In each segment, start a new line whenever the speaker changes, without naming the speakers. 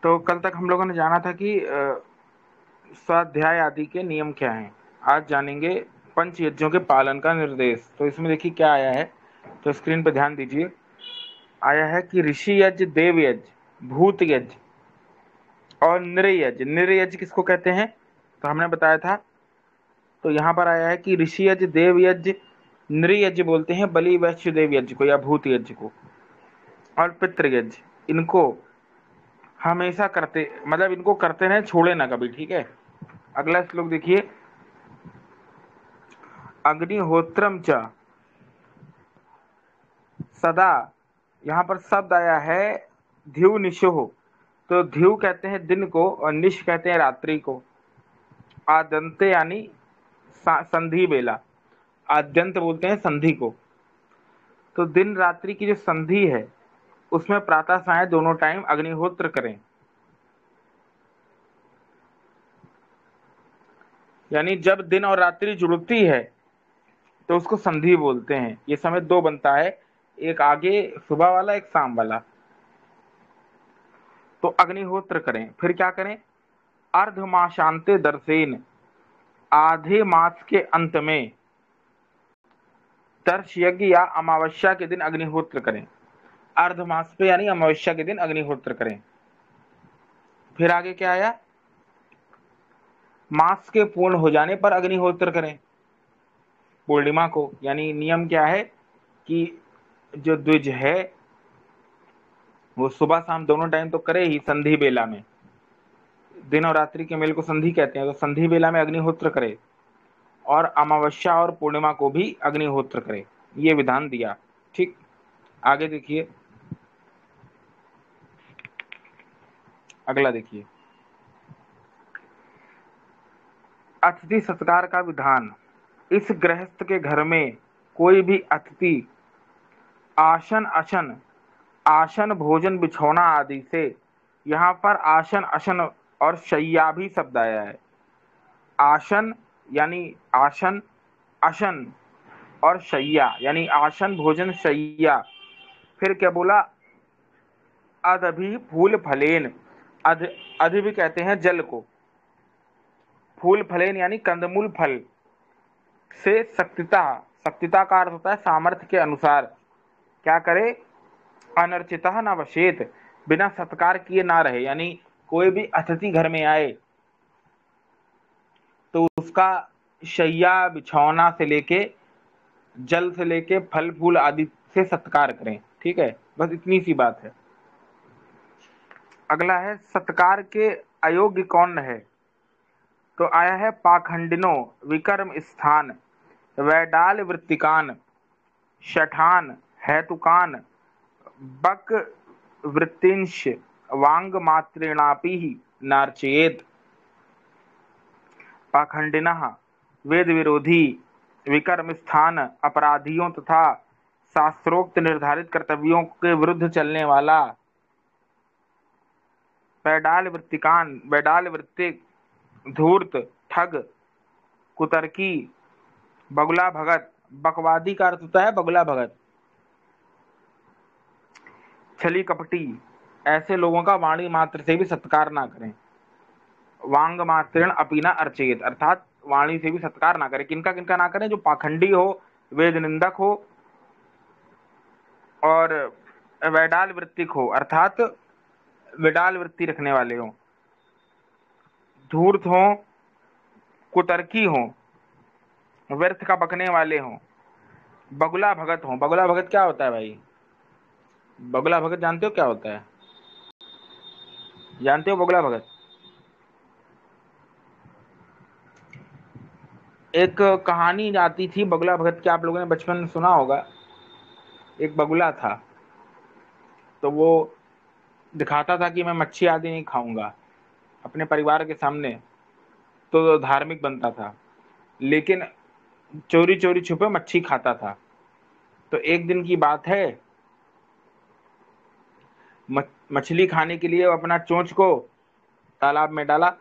तो कल तक हम लोगों ने जाना था कि स्वाध्याय आदि के नियम क्या हैं। आज जानेंगे पंच यज्ञों के पालन का निर्देश। तो इसमें देखिए क्या आया है, तो स्क्रीन पर ध्यान दीजिए। आया है कि ऋषि यज्ञ, देव यज्ञ, भूत यज्ञ और नृयज्ञ। नृयज्ञ किसको कहते हैं तो हमने बताया था। तो यहाँ पर आया है कि ऋषि यज्ञ, देव यज्ञ, नृयज्ञ बोलते हैं बलि वैश्य देव यज्ञ को या भूत यज्ञ को, और पितृ यज्ञ। इनको हमेशा करते, मतलब इनको करते रहे, छोड़े ना कभी, ठीक है। अगला श्लोक देखिए, अग्निहोत्रम च सदा। यहाँ पर शब्द आया है ध्युव निशोह। तो ध्युव कहते हैं दिन को और निश कहते हैं रात्रि को। आद्यंते यानी संधि बेला, आद्यंत बोलते हैं संधि को। तो दिन रात्रि की जो संधि है उसमें प्रातः साय दोनों टाइम अग्निहोत्र करें। यानी जब दिन और रात्रि जुड़ती है तो उसको संधि बोलते हैं। ये समय दो बनता है, एक आगे सुबह वाला, एक शाम वाला। तो अग्निहोत्र करें। फिर क्या करें, अर्धमाशांते दर्शेन, आधे मास के अंत में दर्श यज्ञ या अमावस्या के दिन अग्निहोत्र करें। अर्धमास पे यानी अमावस्या के दिन अग्निहोत्र करें। फिर आगे क्या आया, मास के पूर्ण हो जाने पर अग्निहोत्र करें, पूर्णिमा को। यानी नियम क्या है कि जो द्विज है वो सुबह शाम दोनों टाइम तो करे ही, संधि बेला में। दिन और रात्रि के मेल को संधि कहते हैं, तो संधि बेला में अग्निहोत्र करे और अमावस्या और पूर्णिमा को भी अग्निहोत्र करे। ये विधान दिया, ठीक। आगे देखिए, अगला देखिए, अतिथि सत्कार का विधान। इस गृहस्थ के घर में कोई भी अतिथि आसन अशन, आसन भोजन बिछौना आदि से, यहाँ पर आसन अशन और शैया भी शब्द आया है। आसन यानी आसन, अशन और शैया यानी आसन भोजन शैया। फिर क्या बोला, अदभि फूल फलेन, अध भी कहते हैं जल को। फूल फलेन यानी कंदमूल फल से शक्तिता, शक्तिता का अर्थ होता है सामर्थ्य के अनुसार। क्या करे, अनर्चिता न वशेत, बिना सत्कार किए ना रहे। यानी कोई भी अतिथि घर में आए तो उसका शैया बिछौना से लेके, जल से लेके, फल फूल आदि से सत्कार करें, ठीक है। बस इतनी सी बात है। अगला है सत्कार के अयोग्य कौन है। तो आया है पाखंडिनो, विकर्म स्थान, वैडाल वृत्तिकान, शठान, हेतुकान, बक वृत्तिंश, वांग मात्रेणापि ही नार्चयेत। पाखंडिनः वेद विरोधी, विकर्म स्थान, अपराधियों तथा शास्त्रोक्त निर्धारित कर्तव्यों के विरुद्ध चलने वाला। वैडाल वृत्तिकान, वैडाल वृत्तिक, धूर्त, ठग, कुतर्की, बगुला भगत। बकवादी का अर्थ होता है बगुला भगत, छली कपटी, ऐसे लोगों का वाणी मात्र से भी सत्कार ना करें। वांग मात्रेण अपीना अर्चयेत, अर्थात वाणी से भी सत्कार ना करें। किनका किनका ना करें, जो पाखंडी हो, वेद निंदक हो और वैडाल वृत्तिक हो, अर्थात विडाल वृत्ति रखने वाले हो, धूर्त हो, कुतर्की हो, व्यर्थ का बकने वाले हो, बगुला भगत हो। बगुला भगत क्या होता है भाई, बगुला भगत जानते हो क्या होता है, जानते हो बगुला भगत? एक कहानी आती थी बगुला भगत की, आप लोगों ने बचपन में सुना होगा। एक बगुला था, तो वो दिखाता था कि मैं मच्छी आदि नहीं खाऊंगा अपने परिवार के सामने, तो धार्मिक बनता था, लेकिन चोरी चोरी छुपे मच्छी खाता था। तो एक दिन की बात है, मछली खाने के लिए अपना चोंच को तालाब में डाला।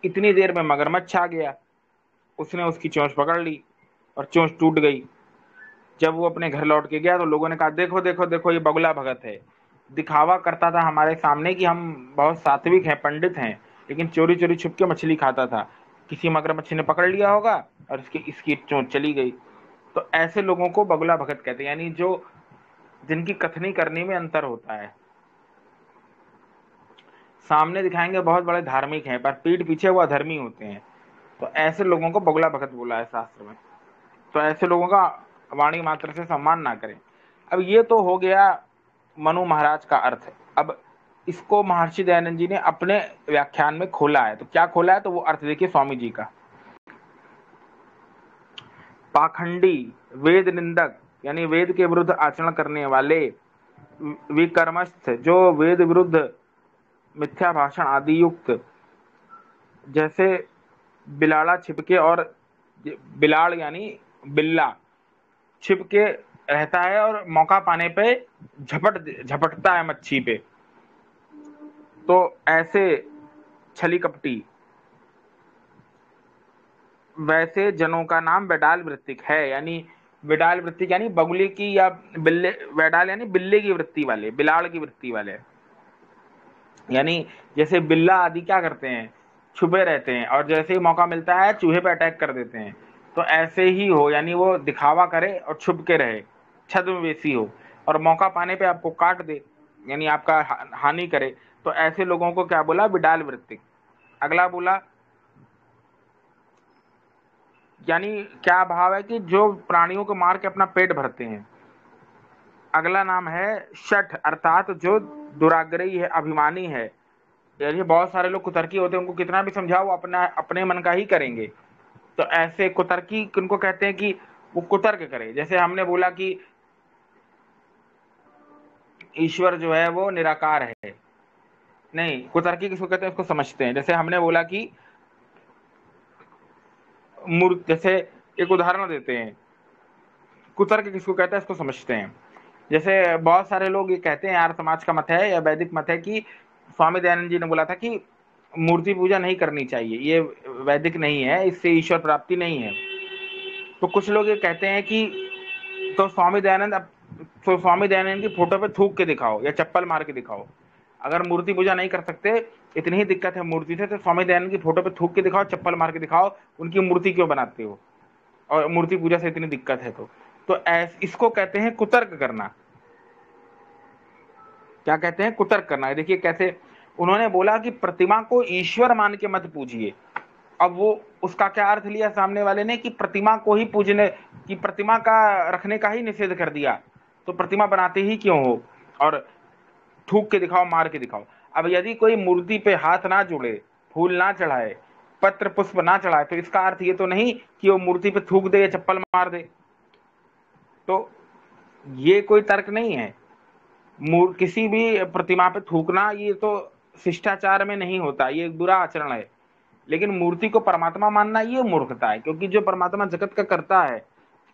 इतनी देर में मगरमच्छ आ गया, उसने उसकी चोंच पकड़ ली और चोंच टूट गई। जब वो अपने घर लौट के गया तो लोगों ने कहा देखो देखो देखो ये बगुला भगत है, दिखावा करता था हमारे सामने कि हम बहुत सात्विक हैं, पंडित हैं, लेकिन चोरी चोरी छुप के मछली खाता था। किसी मगरमच्छ ने पकड़ लिया होगा और इसकी चोंच चली गई। तो ऐसे लोगों को बगुला भगत कहते हैं, यानी जो जिनकी कथनी करनी में अंतर होता है। सामने दिखाएंगे बहुत बड़े धार्मिक हैं, पर पीठ पीछे वो अधर्मी होते हैं। तो ऐसे लोगों को बगुला भगत बोला है शास्त्र में। तो ऐसे लोगों का वाणी मात्र से सम्मान ना करें। अब ये तो हो गया मनु महाराज का अर्थ। अब इसको महर्षि दयानंद जी ने अपने व्याख्यान में खोला है। तो क्या खोला है, तो वो अर्थ देखिए स्वामी जी का। पाखंडी, वेद निंदक, यानी वेद के विरुद्ध आचरण करने वाले, विकर्मस्थ, जो वेद विरुद्ध मिथ्या भाषण आदि युक्त, जैसे बिलाड़ा छिपके, और बिलाड़ यानी बिल्ला छिपके रहता है और मौका पाने पे झपटता है मच्छी पे, तो ऐसे छली कपटी, वैसे जनों का नाम वेडाल वृत्तिक है। यानी वेडाल वृत्तिक यानी बगुले की या बिल्ले, वेडाल यानी बिल्ले की वृत्ति वाले, बिलाड़ की वृत्ति वाले। यानी जैसे बिल्ला आदि क्या करते हैं, छुपे रहते हैं, और जैसे ही मौका मिलता है चूहे पे अटैक कर देते हैं। तो ऐसे ही हो, यानी वो दिखावा करे और छुप के रहे, छद्मवेशी हो, और मौका पाने पे आपको काट दे, यानी आपका हानि करे। तो ऐसे लोगों को क्या बोला, बिडाल वृत्तिक। अगला बोला, यानी क्या भाव है कि जो प्राणियों को मार के अपना पेट भरते हैं। अगला नाम है शठ, अर्थात जो दुराग्रही है, अभिमानी है। यानी बहुत सारे लोग कुतर्की होते हैं, उनको कितना भी समझाओ वो अपने मन का ही करेंगे। तो ऐसे कुतर्की किनको कहते हैं, कि वो कुतर्क करे। जैसे हमने बोला कि ईश्वर जो है वो निराकार है, नहीं, कुतर्की किसको कहते हैं उसको समझते हैं। जैसे हमने बोला कि मूर्ति, जैसे एक उदाहरण देते हैं, कुतर्क किसको कहते हैं इसको समझते हैं। जैसे बहुत सारे लोग ये कहते हैं, यार समाज का मत है या वैदिक मत है कि स्वामी दयानंद जी ने बोला था कि मूर्ति पूजा नहीं करनी चाहिए, ये वैदिक नहीं है, इससे ईश्वर प्राप्ति नहीं है। तो कुछ लोग ये कहते हैं कि तो स्वामी दयानंद की फोटो पे थूक के दिखाओ या चप्पल मार के दिखाओ। अगर मूर्ति पूजा नहीं कर सकते, इतनी ही दिक्कत है मूर्ति से, तो स्वामी दयानंद की फोटो पे थूक के दिखाओ, चप्पल मार के दिखाओ, उनकी मूर्ति क्यों बनाते हो, और मूर्ति पूजा से इतनी दिक्कत है। तो इसको कहते हैं कुतर्क करना। क्या कहते हैं, कुतर्क करना। देखिए कैसे उन्होंने बोला कि प्रतिमा को ईश्वर मान के मत पूजिए। अब वो उसका क्या अर्थ लिया सामने वाले ने, कि प्रतिमा को ही पूजने, कि प्रतिमा का रखने का ही निषेध कर दिया, तो प्रतिमा बनाते ही क्यों हो, और थूक के दिखाओ, मार के दिखाओ। अब यदि कोई मूर्ति पे हाथ ना जोड़े, फूल ना चढ़ाए, पत्र पुष्प ना चढ़ाए, तो इसका अर्थ ये तो नहीं कि वो मूर्ति पे थूक दे या चप्पल मार दे। तो ये कोई तर्क नहीं है। किसी भी प्रतिमा पे थूकना ये तो शिष्टाचार में नहीं होता, ये एक बुरा आचरण है। लेकिन मूर्ति को परमात्मा मानना ये मूर्खता है, क्योंकि जो परमात्मा जगत का करता है,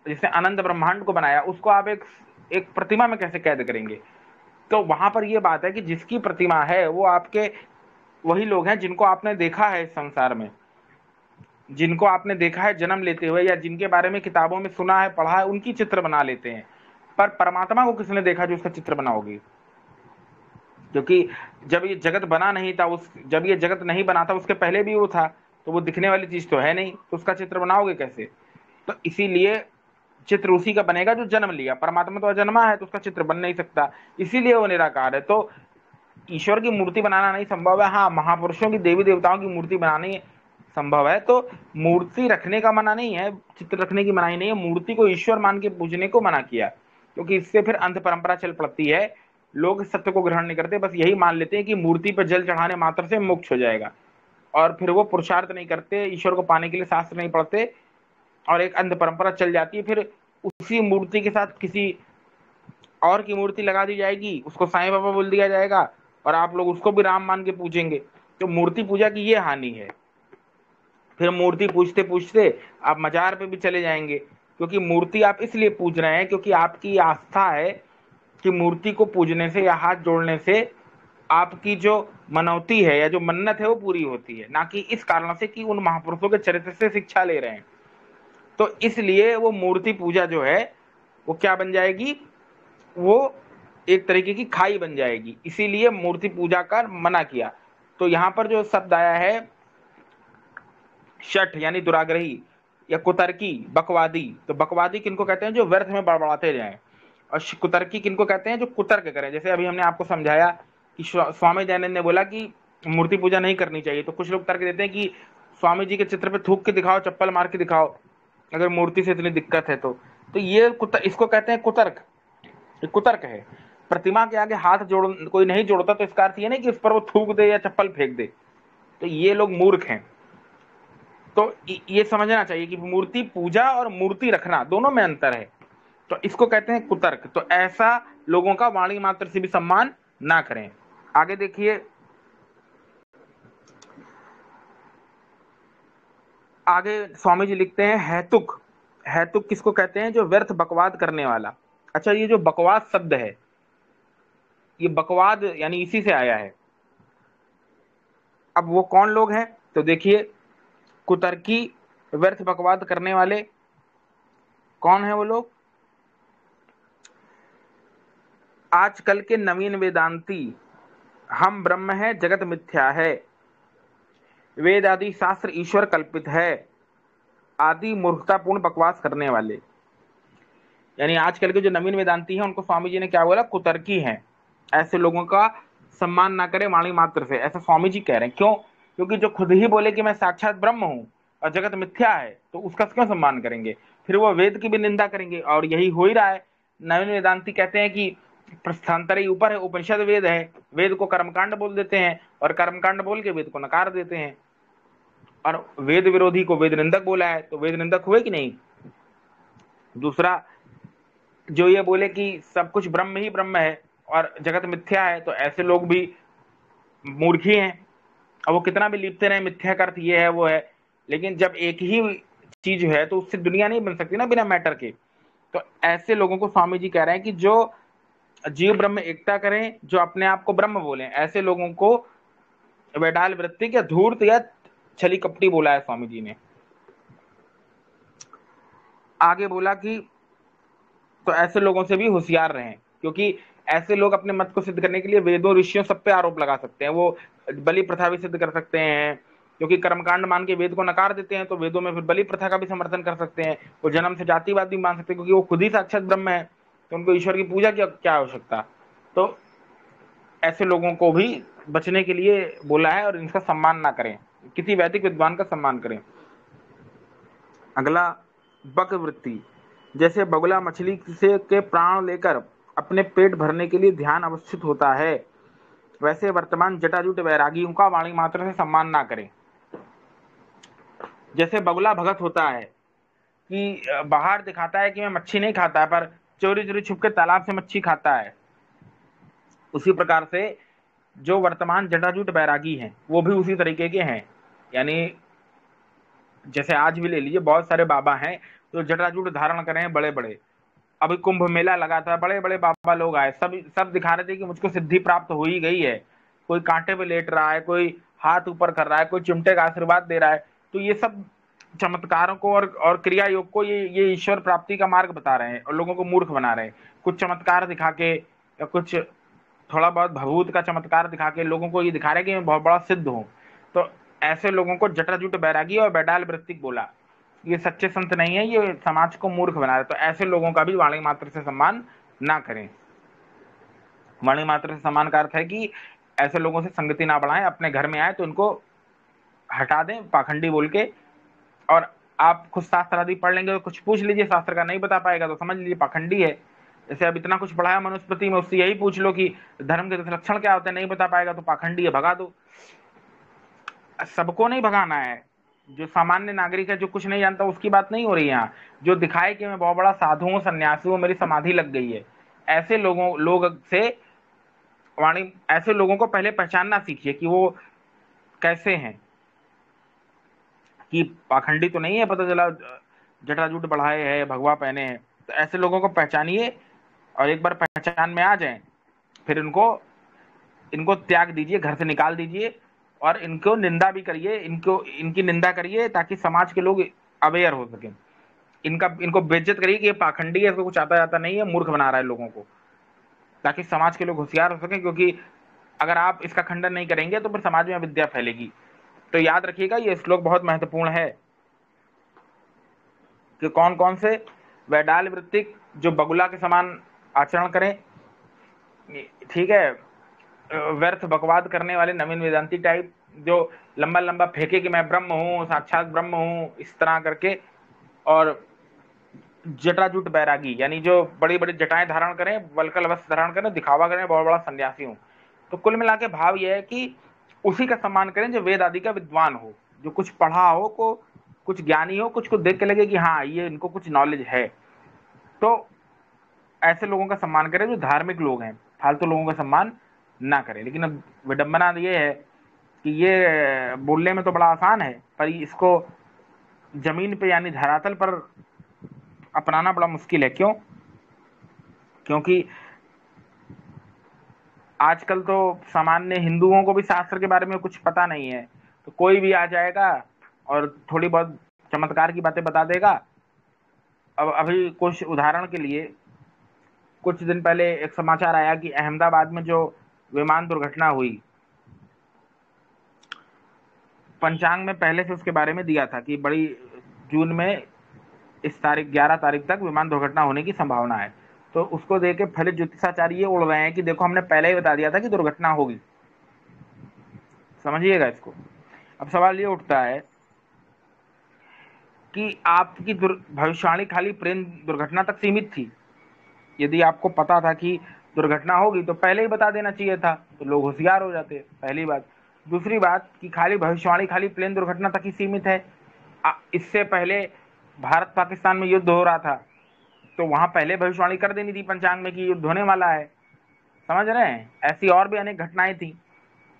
जिसने अनंत ब्रह्मांड को बनाया, उसको आप एक प्रतिमा में कैसे कैद करेंगे। तो वहां पर यह बात है कि जिसकी प्रतिमा है वो आपके वही लोग हैं जिनको आपने देखा है इस संसार में, जिनको आपने देखा है जन्म लेते हुए, या जिनके बारे में किताबों में सुना है, पढ़ा है, उनकी चित्र बना लेते हैं। पर परमात्मा को किसने देखा जो उसका चित्र बनाओगे। क्योंकि जब ये जगत बना नहीं था, जब ये जगत नहीं बना था उसके पहले भी वो था, तो वो दिखने वाली चीज तो है नहीं, तो उसका चित्र बनाओगे कैसे। तो इसीलिए चित्र उसी का बनेगा जो जन्म लिया। परमात्मा तो अजन्मा है, तो उसका चित्र बन नहीं सकता, इसीलिए वो निराकार है। तो ईश्वर की मूर्ति बनाना नहीं संभव है। हाँ, महापुरुषों की, देवी देवताओं की मूर्ति बनानी संभव है। तो मूर्ति रखने का मना नहीं है, चित्र रखने की मनाही नहीं है, मूर्ति को ईश्वर मान के पूजने को मना किया, क्योंकि इससे फिर अंध परंपरा चल पड़ती है। लोग सत्य को ग्रहण नहीं करते, बस यही मान लेते हैं कि मूर्ति पर जल चढ़ाने मात्र से मोक्ष हो जाएगा, और फिर वो पुरुषार्थ नहीं करते, ईश्वर को पाने के लिए शास्त्र नहीं पढ़ते, और एक अंध परंपरा चल जाती है। फिर उसी मूर्ति के साथ किसी और की मूर्ति लगा दी जाएगी, उसको साईं बाबा बोल दिया जाएगा, और आप लोग उसको भी राम मान के पूजेंगे। तो मूर्ति पूजा की ये हानि है। फिर मूर्ति पूजते पूजते आप मजार पे भी चले जाएंगे, क्योंकि मूर्ति आप इसलिए पूज रहे हैं क्योंकि आपकी आस्था है कि मूर्ति को पूजने से या हाथ जोड़ने से आपकी जो मनौती है या जो मन्नत है वो पूरी होती है, ना कि इस कारण से कि उन महापुरुषों के चरित्र से शिक्षा ले रहे हैं। तो इसलिए वो मूर्ति पूजा जो है वो क्या बन जाएगी, वो एक तरीके की खाई बन जाएगी, इसीलिए मूर्ति पूजा का मना किया। तो यहाँ पर जो शब्द आया है शठ यानी दुराग्रही या कुतर्की, बकवादी, तो बकवादी किनको कहते हैं? जो व्यर्थ में बड़बड़ाते जाएं। और कुतर्की किनको कहते हैं? जो कुतर्क करें। जैसे अभी हमने आपको समझाया कि स्वामी दयानंद ने बोला कि मूर्ति पूजा नहीं करनी चाहिए, तो कुछ लोग तर्क देते हैं कि स्वामी जी के चित्र पे थूक के दिखाओ, चप्पल मार के दिखाओ, अगर मूर्ति से इतनी दिक्कत है तो ये इसको कहते हैं कुतर्क। कुतर्क है। प्रतिमा के आगे हाथ जोड़ कोई नहीं जोड़ता, तो इसका अर्थ ये नहीं कि उस पर वो थूक दे या चप्पल फेंक दे, तो ये लोग मूर्ख हैं। तो ये समझना चाहिए कि मूर्ति पूजा और मूर्ति रखना दोनों में अंतर है, तो इसको कहते हैं कुतर्क। तो ऐसा लोगों का वाणी मात्र से भी सम्मान ना करें। आगे देखिए, आगे स्वामी जी लिखते हैं हैतुक। हैतुक किसको कहते हैं? जो व्यर्थ बकवाद करने वाला। अच्छा, ये जो बकवाद शब्द है, ये बकवाद यानी इसी से आया है। अब वो कौन लोग हैं? तो देखिए, कुतर्की, व्यर्थ बकवाद करने वाले, कौन है वो लोग? आजकल के नवीन वेदांती, हम ब्रह्म है, जगत मिथ्या है, वेद आदि शास्त्र ईश्वर कल्पित है, आदि मूर्खतापूर्ण बकवास करने वाले। यानी आजकल के जो नवीन वेदांती हैं, उनको स्वामी जी ने क्या बोला? कुतर्की हैं। ऐसे लोगों का सम्मान ना करें वाणी मात्र से, ऐसा स्वामी जी कह रहे हैं। क्यों? क्योंकि जो खुद ही बोले कि मैं साक्षात ब्रह्म हूं और जगत मिथ्या है, तो उसका क्यों सम्मान करेंगे? फिर वो वेद की भी निंदा करेंगे, और यही हो ही रहा है। नवीन वेदांती कहते हैं कि प्रस्थांतर ही ऊपर है, उपनिषद वेद है, वेद को कर्मकांड बोल देते हैं, और कर्मकांड बोल के वेद को नकार देते हैं, और वेद विरोधी को वेद निंदक बोला है, तो वेद निंदक हुए कि नहीं? दूसरा, जो ये बोले कि सब कुछ ब्रह्म ही ब्रह्म है और जगत मिथ्या है, तो ऐसे लोग भी मूर्खी हैं। अब वो कितना भी लिखते रहे मिथ्या का अर्थ ये है वो है, लेकिन जब एक ही चीज है तो उससे दुनिया नहीं बन सकती ना बिना मैटर के। तो ऐसे लोगों को स्वामी जी कह रहे हैं कि जो जीव ब्रह्म एकता करें, जो अपने आप को ब्रह्म बोले, ऐसे लोगों को वैडाल वृत्ति या धूर्त या छली कपटी बोला है स्वामी जी ने। आगे बोला कि तो ऐसे लोगों से भी होशियार रहें, क्योंकि ऐसे लोग अपने मत को सिद्ध करने के लिए वेदों ऋषियों सब पे आरोप लगा सकते हैं। वो बलि प्रथा भी सिद्ध कर सकते हैं, क्योंकि कर्मकांड मान के वेद को नकार देते हैं, तो वेदों में फिर बलि प्रथा का भी समर्थन कर सकते हैं। वो जन्म से जातिवाद भी मान सकते हैं, क्योंकि वो खुद ही साक्षात ब्रह्म है, तो उनको ईश्वर की पूजा की क्या आवश्यकता। तो ऐसे लोगों को भी बचने के लिए बोला है, और इनका सम्मान ना करें, किसी वैदिक विद्वान का सम्मान करें। अगला, बक वृत्ति। जैसे बगुला मछली से के प्राण लेकर अपने पेट भरने के लिए ध्यान अवस्थित होता है, वैसे वर्तमान जटाजुट वैरागियों का वाणी मात्र से सम्मान ना करें। जैसे बगुला भगत होता है कि बाहर दिखाता है कि मैं मच्छी नहीं खाता है, पर चोरी चोरी छुप के तालाब से मच्छी खाता है, उसी प्रकार से जो वर्तमान जटाजुट बैरागी हैं वो भी उसी तरीके के हैं। यानी जैसे आज भी ले लीजिए, बहुत सारे बाबा हैं जो जटाजुट धारण करे हैं बड़े बड़े। अभी कुंभ मेला लगा था, बड़े बड़े बाबा लोग आए, सब दिखा रहे थे कि मुझको सिद्धि प्राप्त हो ही गई है। कोई कांटे पे लेट रहा है, कोई हाथ ऊपर कर रहा है, कोई चिमटे का आशीर्वाद दे रहा है। तो ये सब चमत्कारों को और क्रिया योग को ये ईश्वर प्राप्ति का मार्ग बता रहे हैं, और लोगों को मूर्ख बना रहे हैं। कुछ चमत्कार दिखा के या कुछ थोड़ा बहुत भभूत का चमत्कार दिखा के लोगों को ये दिखा रहे हैं कि मैं बहुत बड़ा सिद्ध हूँ। तो ऐसे लोगों को जटाजुट बैरागी और बैडाल वृत्तिक बोला। ये सच्चे संत नहीं है, ये समाज को मूर्ख बना रहे। तो ऐसे लोगों का भी वाणी मात्र से सम्मान ना करें। वाणी मात्र से सम्मान का अर्थ है कि ऐसे लोगों से संगति ना बढ़ाएं, अपने घर में आए तो उनको हटा दें पाखंडी बोल के। और आप खुद शास्त्र आदि पढ़ लेंगे तो कुछ पूछ लीजिए, शास्त्र का नहीं बता पाएगा तो समझ लीजिए पाखंडी है। जैसे अब इतना कुछ पढ़ाया मनुस्मृति में, उससे यही पूछ लो कि धर्म के लक्षण क्या होते हैं, नहीं बता पाएगा तो पाखंडी है, भगा दो। सबको नहीं भगाना है, जो सामान्य नागरिक है, जो कुछ नहीं जानता, उसकी बात नहीं हो रही है यहाँ। जो दिखाए कि मैं बहुत बड़ा साधु हूँ, सन्यासी हूँ, मेरी समाधि लग गई है, ऐसे लोग से वाणी, ऐसे लोगों को पहले पहचानना सीखिए कि वो कैसे हैं, कि पाखंडी तो नहीं है, पता चला जटाजूट बढ़ाए है, भगवा पहने हैं। तो ऐसे लोगों को पहचानिए, और एक बार पहचान में आ जाएं फिर इनको त्याग दीजिए, घर से निकाल दीजिए, और इनको निंदा भी करिए, इनकी निंदा करिए, ताकि समाज के लोग अवेयर हो सकें। इनको बेइज्जत करिए कि ये पाखंडी है, इसको कुछ आता जाता नहीं है, मूर्ख बना रहा है लोगों को। ताकि समाज के लोग होशियार हो सकें, क्योंकि अगर आप इसका खंडन नहीं करेंगे तो फिर समाज में अविद्या फैलेगी। तो याद रखिएगा ये श्लोक बहुत महत्वपूर्ण है कि कौन कौन से वैडाल वृत्तिक जो बगुला के समान आचरण करें, ठीक है, व्यर्थ बकवाद करने वाले नवीन वेदांती टाइप जो लंबा लंबा फेंके कि मैं ब्रह्म हूँ, साक्षात ब्रह्म हूँ, इस तरह करके, और जटाजुट बैरागी यानी जो बड़ी बड़ी जटाएं धारण करें, वल्कल वस्त्र धारण करें, दिखावा करें बहुत बड़ा सन्यासी हूँ। तो कुल मिला के भाव यह है कि उसी का सम्मान करें जो वेद आदि का विद्वान हो, जो कुछ पढ़ा हो, को कुछ ज्ञानी हो, कुछ को देख के लगे कि हाँ ये इनको कुछ नॉलेज है। तो ऐसे लोगों का सम्मान करें जो धार्मिक लोग हैं, फालतू लोगों का सम्मान ना करें। लेकिन अब विडंबना ये है कि ये बोलने में तो बड़ा आसान है, पर इसको जमीन पे यानी धरातल पर अपनाना बड़ा मुश्किल है। क्यों? क्योंकि आजकल तो सामान्य हिंदुओं को भी शास्त्र के बारे में कुछ पता नहीं है, तो कोई भी आ जाएगा और थोड़ी बहुत चमत्कार की बातें बता देगा। अब अभी कुछ उदाहरण के लिए, कुछ दिन पहले एक समाचार आया कि अहमदाबाद में जो विमान दुर्घटना हुई, पंचांग में पहले से उसके बारे में दिया था कि बड़ी जून में इस तारीख 11 तारीख तक विमान दुर्घटना होने की संभावना है। तो उसको देख के फलित ज्योतिषाचार्य ये उड़ रहे हैं कि देखो हमने पहले ही बता दिया था कि दुर्घटना होगी। समझिएगा इसको। अब सवाल ये उठता है कि आपकी भविष्यवाणी खाली प्लेन दुर्घटना तक सीमित थी। यदि आपको पता था कि दुर्घटना होगी तो पहले ही बता देना चाहिए था, तो लोग होशियार हो जाते, पहली बात। दूसरी बात कि खाली भविष्यवाणी खाली प्लेन दुर्घटना तक ही सीमित है। इससे पहले भारत पाकिस्तान में युद्ध हो रहा था, तो वहां पहले भविष्यवाणी कर देनी थी पंचांग में कि युद्ध होने वाला है। समझ रहे हैं? ऐसी और भी अनेक घटनाएं थी।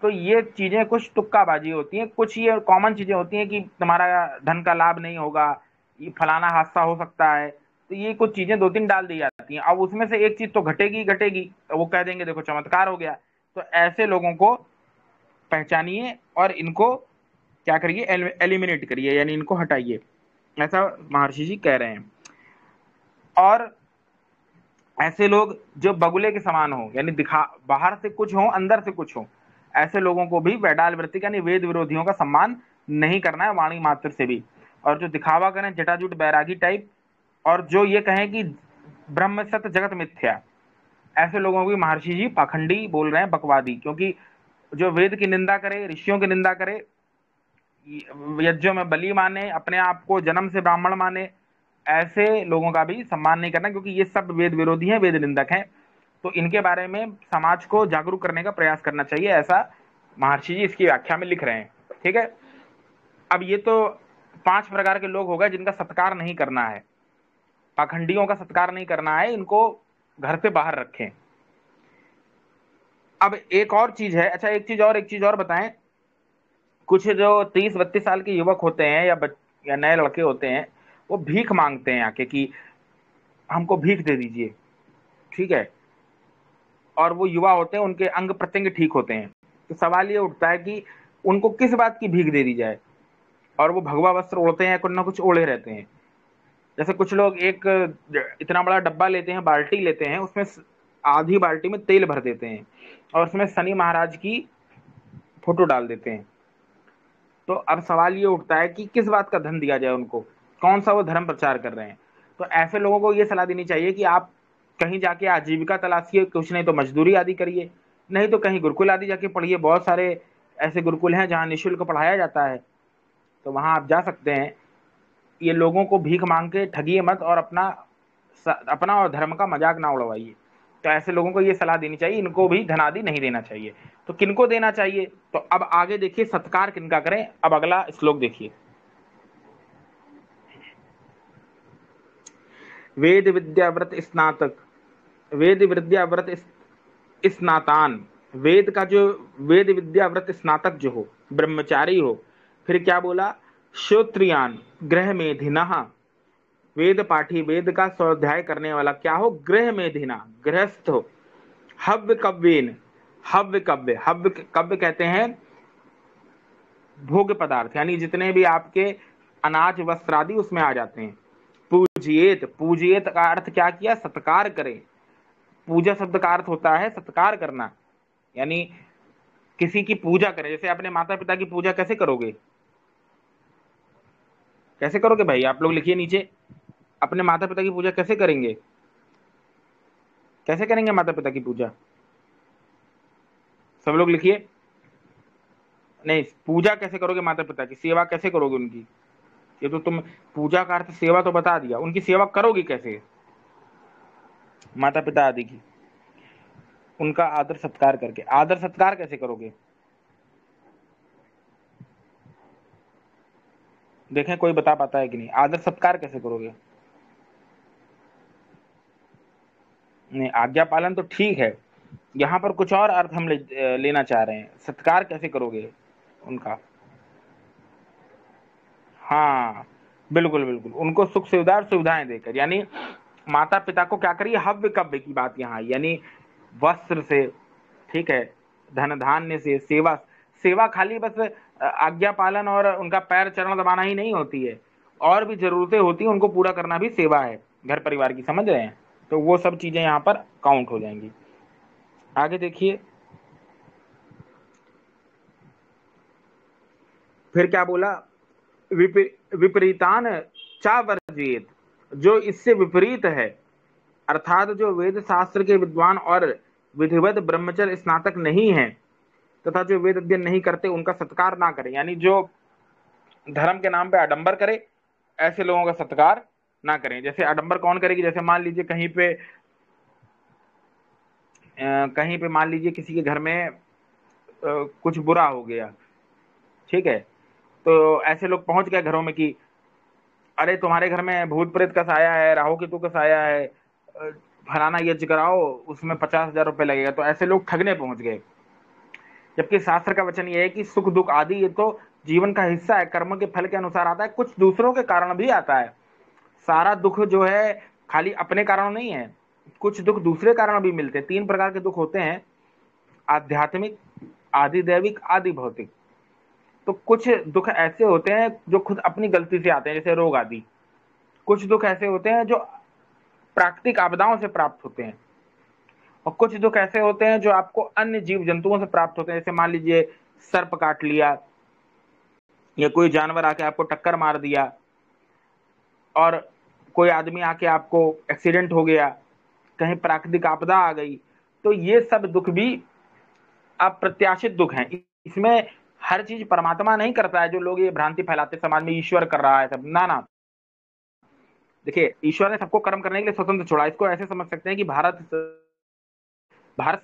तो ये चीजें कुछ तुक्काबाजी होती हैं, कुछ ये कॉमन चीजें होती हैं कि तुम्हारा धन का लाभ नहीं होगा, ये फलाना हादसा हो सकता है, तो ये कुछ चीजें दो तीन डाल दी जाती हैं। अब उसमें से एक चीज तो घटेगी घटेगी, तो वो कह देंगे देखो चमत्कार हो गया। तो ऐसे लोगों को पहचानिए और इनको क्या करिए, एलिमिनेट करिए, यानी इनको हटाइए, ऐसा महर्षि जी कह रहे हैं। और ऐसे लोग जो बगुले के समान हो, यानी दिखा बाहर से कुछ हो अंदर से कुछ हो, ऐसे लोगों को भी वैडाल वृत्तिक यानी वेद विरोधियों का सम्मान नहीं करना है, वाणी मात्र से भी। और जो दिखावा करें जटाजुट बैरागी टाइप, और जो ये कहें कि ब्रह्म सत्य जगत मिथ्या, ऐसे लोगों की महर्षि जी पाखंडी बोल रहे हैं, बकवादी। क्योंकि जो वेद की निंदा करे, ऋषियों की निंदा करे, यज्ञों में बलि माने, अपने आप को जन्म से ब्राह्मण माने, ऐसे लोगों का भी सम्मान नहीं करना, क्योंकि ये सब वेद विरोधी हैं, वेद निंदक हैं। तो इनके बारे में समाज को जागरूक करने का प्रयास करना चाहिए, ऐसा महर्षि जी इसकी व्याख्या में लिख रहे हैं। ठीक है। अब ये तो 5 प्रकार के लोग हो गए जिनका सत्कार नहीं करना है, पाखंडियों का सत्कार नहीं करना है, इनको घर से बाहर रखें। अब एक और चीज है, अच्छा एक चीज और बताएं। कुछ जो 30-32 साल के युवक होते हैं या नए लड़के होते हैं, वो भीख मांगते हैं आके कि हमको भीख दे दीजिए, ठीक है। और वो युवा होते हैं, उनके अंग प्रत्यंग ठीक होते हैं। तो सवाल ये उठता है कि उनको किस बात की भीख दे दी जाए, और वो भगवा वस्त्र ओढ़ते हैं, कुछ ना कुछ ओढ़े रहते हैं। जैसे कुछ लोग एक इतना बड़ा डब्बा लेते हैं, बाल्टी लेते हैं, उसमें आधी बाल्टी में तेल भर देते हैं और उसमें शनि महाराज की फोटो डाल देते हैं। तो अब सवाल ये उठता है कि किस बात का धन दिया जाए उनको, कौन सा वो धर्म प्रचार कर रहे हैं। तो ऐसे लोगों को ये सलाह देनी चाहिए कि आप कहीं जाके आजीविका तलाशिए, कुछ नहीं तो मजदूरी आदि करिए, नहीं तो कहीं गुरुकुल आदि जाके पढ़िए। बहुत सारे ऐसे गुरुकुल हैं जहाँ निःशुल्क पढ़ाया जाता है, तो वहाँ आप जा सकते हैं। ये लोगों को भीख मांग के ठगिए मत, और अपना और धर्म का मजाक ना उड़वाइए। तो ऐसे लोगों को ये सलाह देनी चाहिए, इनको भी धनादि नहीं देना चाहिए। तो किनको देना चाहिए, तो अब आगे देखिए सत्कार किनका करें। अब अगला श्लोक देखिए, वेद विद्याव्रत स्नातक, वेद विद्याव्रत स्नातान, वेद का जो वेद विद्याव्रत स्नातक जो हो, ब्रह्मचारी हो। फिर क्या बोला, श्रोत्रियान गृह मेधिनः, वेद पाठी, वेद का स्वाध्याय करने वाला क्या हो, गृह मेधिना, गृहस्थ हो। हव्य कव्येन, हव्य कव्य कहते हैं भोग्य पदार्थ, यानी जितने भी आपके अनाज वस्त्र आदि उसमें आ जाते हैं। पूजिएत, पूजिएत का अर्थ क्या किया, सत्कार करें। पूजा शब्द का अर्थ होता है सत्कार करना, यानी किसी की पूजा करें। जैसे अपने माता पिता की पूजा कैसे करोगे, कैसे करोगे भाई, आप लोग लिखिए नीचे, अपने माता पिता की पूजा कैसे करेंगे, कैसे करेंगे माता पिता की पूजा, सब लोग लिखिए। नहीं, पूजा कैसे करोगे माता पिता की, सेवा कैसे करोगे उनकी, ये तो तुम पूजा का अर्थ सेवा तो बता दिया, उनकी सेवा करोगी कैसे, माता पिता आदि की, उनका आदर सत्कार करके। आदर सत्कार कैसे करोगे, देखें कोई बता पाता है कि नहीं, आदर सत्कार कैसे करोगे। नहीं, आज्ञा पालन तो ठीक है, यहाँ पर कुछ और अर्थ हम लेना चाह रहे हैं, सत्कार कैसे करोगे उनका। हाँ, बिल्कुल बिल्कुल, उनको सुख सुविधा और सुविधाएं देकर, यानी माता पिता को क्या करिए, हव्य कव्य की बात यहाँ आई, यानी वस्त्र से, ठीक है, धन धान्य से, सेवा, सेवा खाली बस आज्ञा पालन और उनका पैर चरण दबाना ही नहीं होती है, और भी जरूरतें होती हैं, उनको पूरा करना भी सेवा है घर परिवार की, समझ रहे हैं, तो वो सब चीजें यहाँ पर काउंट हो जाएंगी। आगे देखिए, फिर क्या बोला, विपरीतान चा वर्जित, जो इससे विपरीत है, अर्थात जो वेद शास्त्र के विद्वान और विधिवत ब्रह्मचर्य स्नातक नहीं है तथा जो वेद अध्ययन नहीं करते उनका सत्कार ना करें, यानी जो धर्म के नाम पे आडंबर करे ऐसे लोगों का सत्कार ना करें। जैसे आडंबर कौन करेगी, जैसे मान लीजिए कहीं पे मान लीजिए किसी के घर में कुछ बुरा हो गया, ठीक है, तो ऐसे लोग पहुंच गए घरों में कि अरे तुम्हारे घर में भूत प्रेत का साया है, राहु केतु का साया है, फलाना यज्ञ कराओ, उसमें 50,000 रुपए लगेगा, तो ऐसे लोग ठगने पहुंच गए। जबकि शास्त्र का वचन यह है कि सुख दुख आदि ये तो जीवन का हिस्सा है, कर्म के फल के अनुसार आता है, कुछ दूसरों के कारण भी आता है। सारा दुख जो है खाली अपने कारण नहीं है, कुछ दुख दूसरे कारण भी मिलते हैं। 3 प्रकार के दुख होते हैं, आध्यात्मिक, आदि दैविक, आदि भौतिक। तो कुछ दुख ऐसे होते हैं जो खुद अपनी गलती से आते हैं, जैसे रोग आदि। कुछ दुख ऐसे होते हैं जो प्राकृतिक आपदाओं से प्राप्त होते हैं, और कुछ दुख ऐसे होते हैं जो आपको अन्य जीव जंतुओं से प्राप्त होते हैं। जैसे मान लीजिए सर्प काट लिया, या कोई जानवर आके आपको टक्कर मार दिया, और कोई आदमी आके आपको एक्सीडेंट हो गया, कहीं प्राकृतिक आपदा आ गई, तो ये सब दुख भी अप्रत्याशित दुख हैं। इसमें हर चीज परमात्मा नहीं करता है, जो लोग ये भ्रांति फैलाते समाज में ईश्वर कर रहा है सब, ना ना। देखिए, ईश्वर ने सबको कर्म करने के लिए स्वतंत्र छोड़ा। इसको ऐसे समझ सकते हैं कि भारत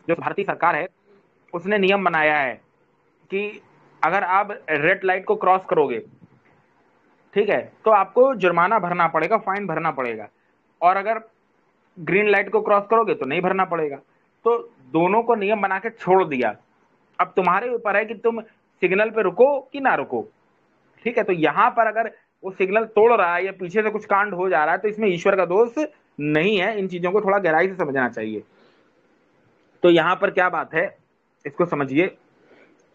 जो भारतीय सरकार है उसने नियम बनाया है कि अगर आप रेड लाइट को क्रॉस करोगे, ठीक है, तो आपको जुर्माना भरना पड़ेगा, फाइन भरना पड़ेगा, और अगर ग्रीन लाइट को क्रॉस करोगे तो नहीं भरना पड़ेगा। तो दोनों को नियम बना के छोड़ दिया। अब तुम्हारे ऊपर है कि तुम सिग्नल पे रुको कि ना रुको, ठीक है। तो यहां पर अगर वो सिग्नल तोड़ रहा है या पीछे से कुछ कांड हो जा रहा है तो इसमें ईश्वर का दोष नहीं है। इन चीजों को थोड़ा गहराई से समझना चाहिए। तो यहां पर क्या बात है, इसको समझिए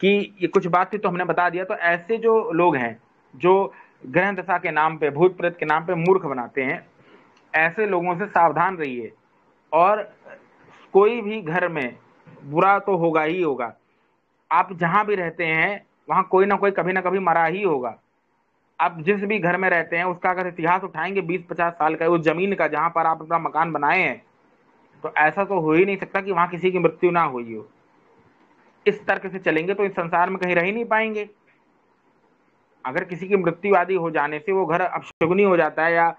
कि ये कुछ बात थी तो हमने बता दिया। तो ऐसे जो लोग हैं जो ग्रह दशा के नाम पे, भूत प्रेत के नाम पे मूर्ख बनाते हैं, ऐसे लोगों से सावधान रहिए। और कोई भी घर में बुरा तो होगा ही होगा। आप जहां भी रहते हैं वहां कोई ना कोई कभी ना कभी मरा ही होगा। आप जिस भी घर में रहते हैं उसका अगर इतिहास उठाएंगे 20-50 साल का, उस जमीन का जहां पर आप अपना मकान बनाए हैं, तो ऐसा तो हो ही नहीं सकता कि वहां किसी की मृत्यु ना हुई हो। इस तर्क से चलेंगे तो इस संसार में कहीं रह ही नहीं पाएंगे। अगर किसी की मृत्यु आदि हो जाने से वो घर अपशगुनी हो जाता है या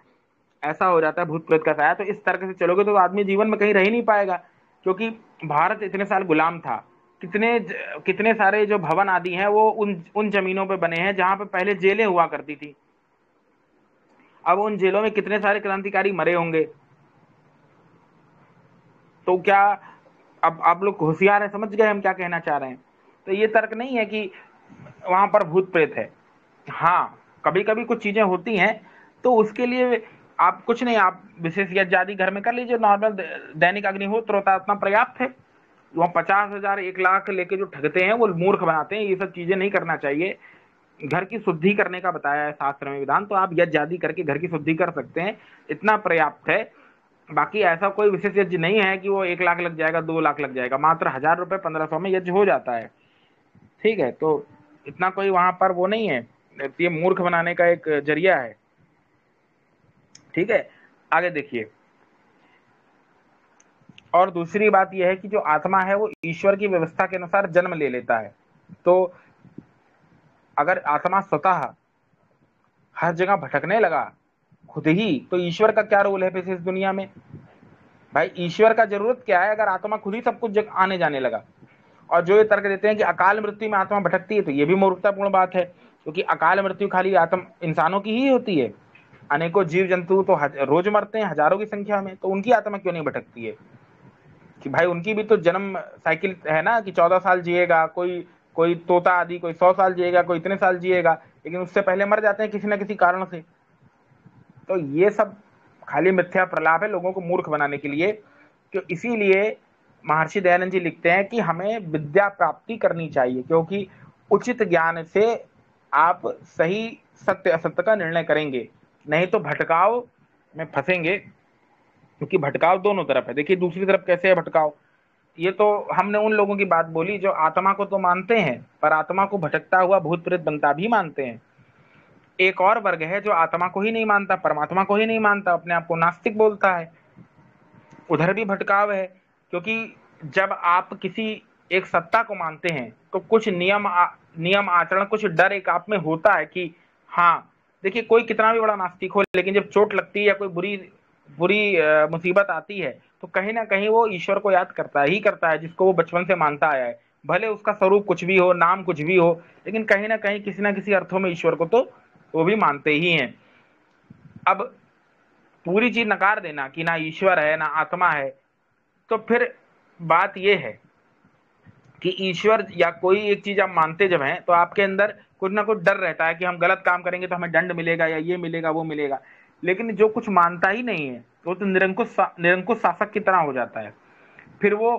ऐसा हो जाता है भूत प्रेत का साया, तो इस तर्क से चलोगे तो आदमी जीवन में कहीं रह ही नहीं पाएगा। क्योंकि भारत इतने साल गुलाम था, कितने सारे जो भवन आदि हैं वो उन जमीनों पे बने हैं जहां पे पहले जेलें हुआ करती थी। अब उन जेलों में कितने सारे क्रांतिकारी मरे होंगे। तो क्या अब आप लोग होशियार हैं, समझ गए हम क्या कहना चाह रहे हैं। तो ये तर्क नहीं है कि वहां पर भूत प्रेत है। हाँ, कभी कभी कुछ चीजें होती हैं तो उसके लिए आप कुछ नहीं, आप विशेष यज्ञ घर में कर लीजिए। नॉर्मल दैनिक अग्निहोत्र होता है, उतना पर्याप्त है। वहाँ 50,000 1 लाख लेके जो ठगते हैं वो मूर्ख बनाते हैं। ये सब चीजें नहीं करना चाहिए। घर की शुद्धि करने का बताया है शास्त्र में विधान, तो आप यज्ञ आदि करके घर की शुद्धि कर सकते हैं, इतना पर्याप्त है। बाकी ऐसा कोई विशेष यज्ञ नहीं है कि वो 1 लाख लग जाएगा, 2 लाख लग जाएगा, मात्र 1000 रुपये 1500 में यज्ञ हो जाता है। ठीक है, तो इतना कोई वहां पर वो नहीं है, ये मूर्ख बनाने का एक जरिया है। ठीक है, आगे देखिए। और दूसरी बात यह है कि जो आत्मा है वो ईश्वर की व्यवस्था के अनुसार जन्म ले लेता है। तो अगर आत्मा स्वतः हर जगह भटकने लगा खुद ही, तो ईश्वर का क्या रोल है फिर इस दुनिया में? भाई ईश्वर का जरूरत क्या है अगर आत्मा खुद ही सब कुछ आने जाने लगा? और जो ये तर्क देते हैं कि अकाल मृत्यु में आत्मा भटकती है, तो ये भी मूर्खतापूर्ण बात है, क्योंकि अकाल मृत्यु खाली आत्म इंसानों की ही होती है। अनेकों जीव जंतु तो रोज मरते हैं हजारों की संख्या में, तो उनकी आत्मा क्यों नहीं भटकती है? कि भाई उनकी भी तो जन्म साइकिल है ना, कि 14 साल जिएगा कोई, कोई तोता आदि, कोई 100 साल जिएगा, कोई इतने साल जिएगा, लेकिन उससे पहले मर जाते हैं किसी ना किसी कारण से। तो ये सब खाली मिथ्या प्रलाप है लोगों को मूर्ख बनाने के लिए। तो इसीलिए महर्षि दयानंद जी लिखते हैं कि हमें विद्या प्राप्ति करनी चाहिए, क्योंकि उचित ज्ञान से आप सही सत्य असत्य का निर्णय करेंगे, नहीं तो भटकाव में फंसेंगे। क्योंकि भटकाव दोनों तरफ है। देखिए दूसरी तरफ कैसे है भटकाव, ये तो हमने उन लोगों की बात बोली जो आत्मा को तो मानते हैं पर आत्मा को भटकता हुआ भूत प्रेत बनता भी मानते हैं। एक और वर्ग है जो आत्मा को ही नहीं मानता, परमात्मा को ही नहीं मानता, अपने आप को नास्तिक बोलता है। उधर भी भटकाव है, क्योंकि जब आप किसी एक सत्ता को मानते हैं तो कुछ नियम आचरण, कुछ डर एक आप में होता है कि हाँ, देखिए कोई कितना भी बड़ा नास्तिक हो, लेकिन जब चोट लगती है या कोई बुरी बुरी मुसीबत आती है, तो कहीं ना कहीं वो ईश्वर को याद करता ही करता है, जिसको वो बचपन से मानता आया है। भले उसका स्वरूप कुछ भी हो, नाम कुछ भी हो, लेकिन कहीं ना कहीं किसी ना किसी अर्थों में ईश्वर को तो वो भी मानते ही हैं। अब पूरी चीज नकार देना कि ना ईश्वर है ना आत्मा है, तो फिर बात यह है कि ईश्वर या कोई एक चीज आप मानते जब हैं, तो आपके अंदर कुछ ना कुछ डर रहता है कि हम गलत काम करेंगे तो हमें दंड मिलेगा, या ये मिलेगा वो मिलेगा। लेकिन जो कुछ मानता ही नहीं है तो निरंकुश शासक की तरह हो जाता है। फिर वो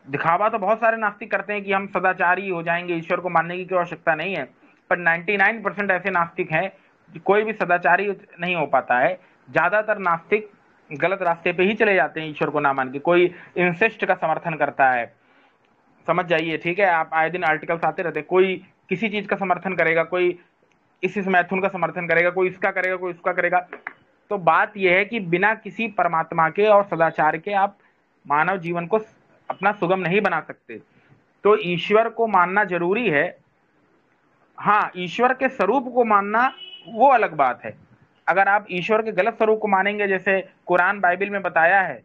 दिखावा तो बहुत सारे नास्तिक करते हैं कि हम सदाचारी हो जाएंगे, ईश्वर को मानने की कोई आवश्यकता नहीं है, पर 99% ऐसे नास्तिक हैं कि कोई भी सदाचारी नहीं हो पाता है। ज्यादातर नास्तिक गलत रास्ते पे ही चले जाते हैं ईश्वर को ना मान के। कोई इंसेस्ट का समर्थन करता है, समझ जाइए, ठीक है, आप आए दिन आर्टिकल्स आते रहते हैं, कोई किसी चीज का समर्थन करेगा, कोई इस मैथुन का समर्थन करेगा, कोई इसका करेगा, कोई उसका करेगा। तो बात यह है कि बिना किसी परमात्मा के और सदाचार के आप मानव जीवन को अपना सुगम नहीं बना सकते। तो ईश्वर को मानना जरूरी है। हाँ, ईश्वर के स्वरूप को मानना वो अलग बात है। अगर आप ईश्वर के गलत स्वरूप को मानेंगे, जैसे कुरान बाइबल में बताया है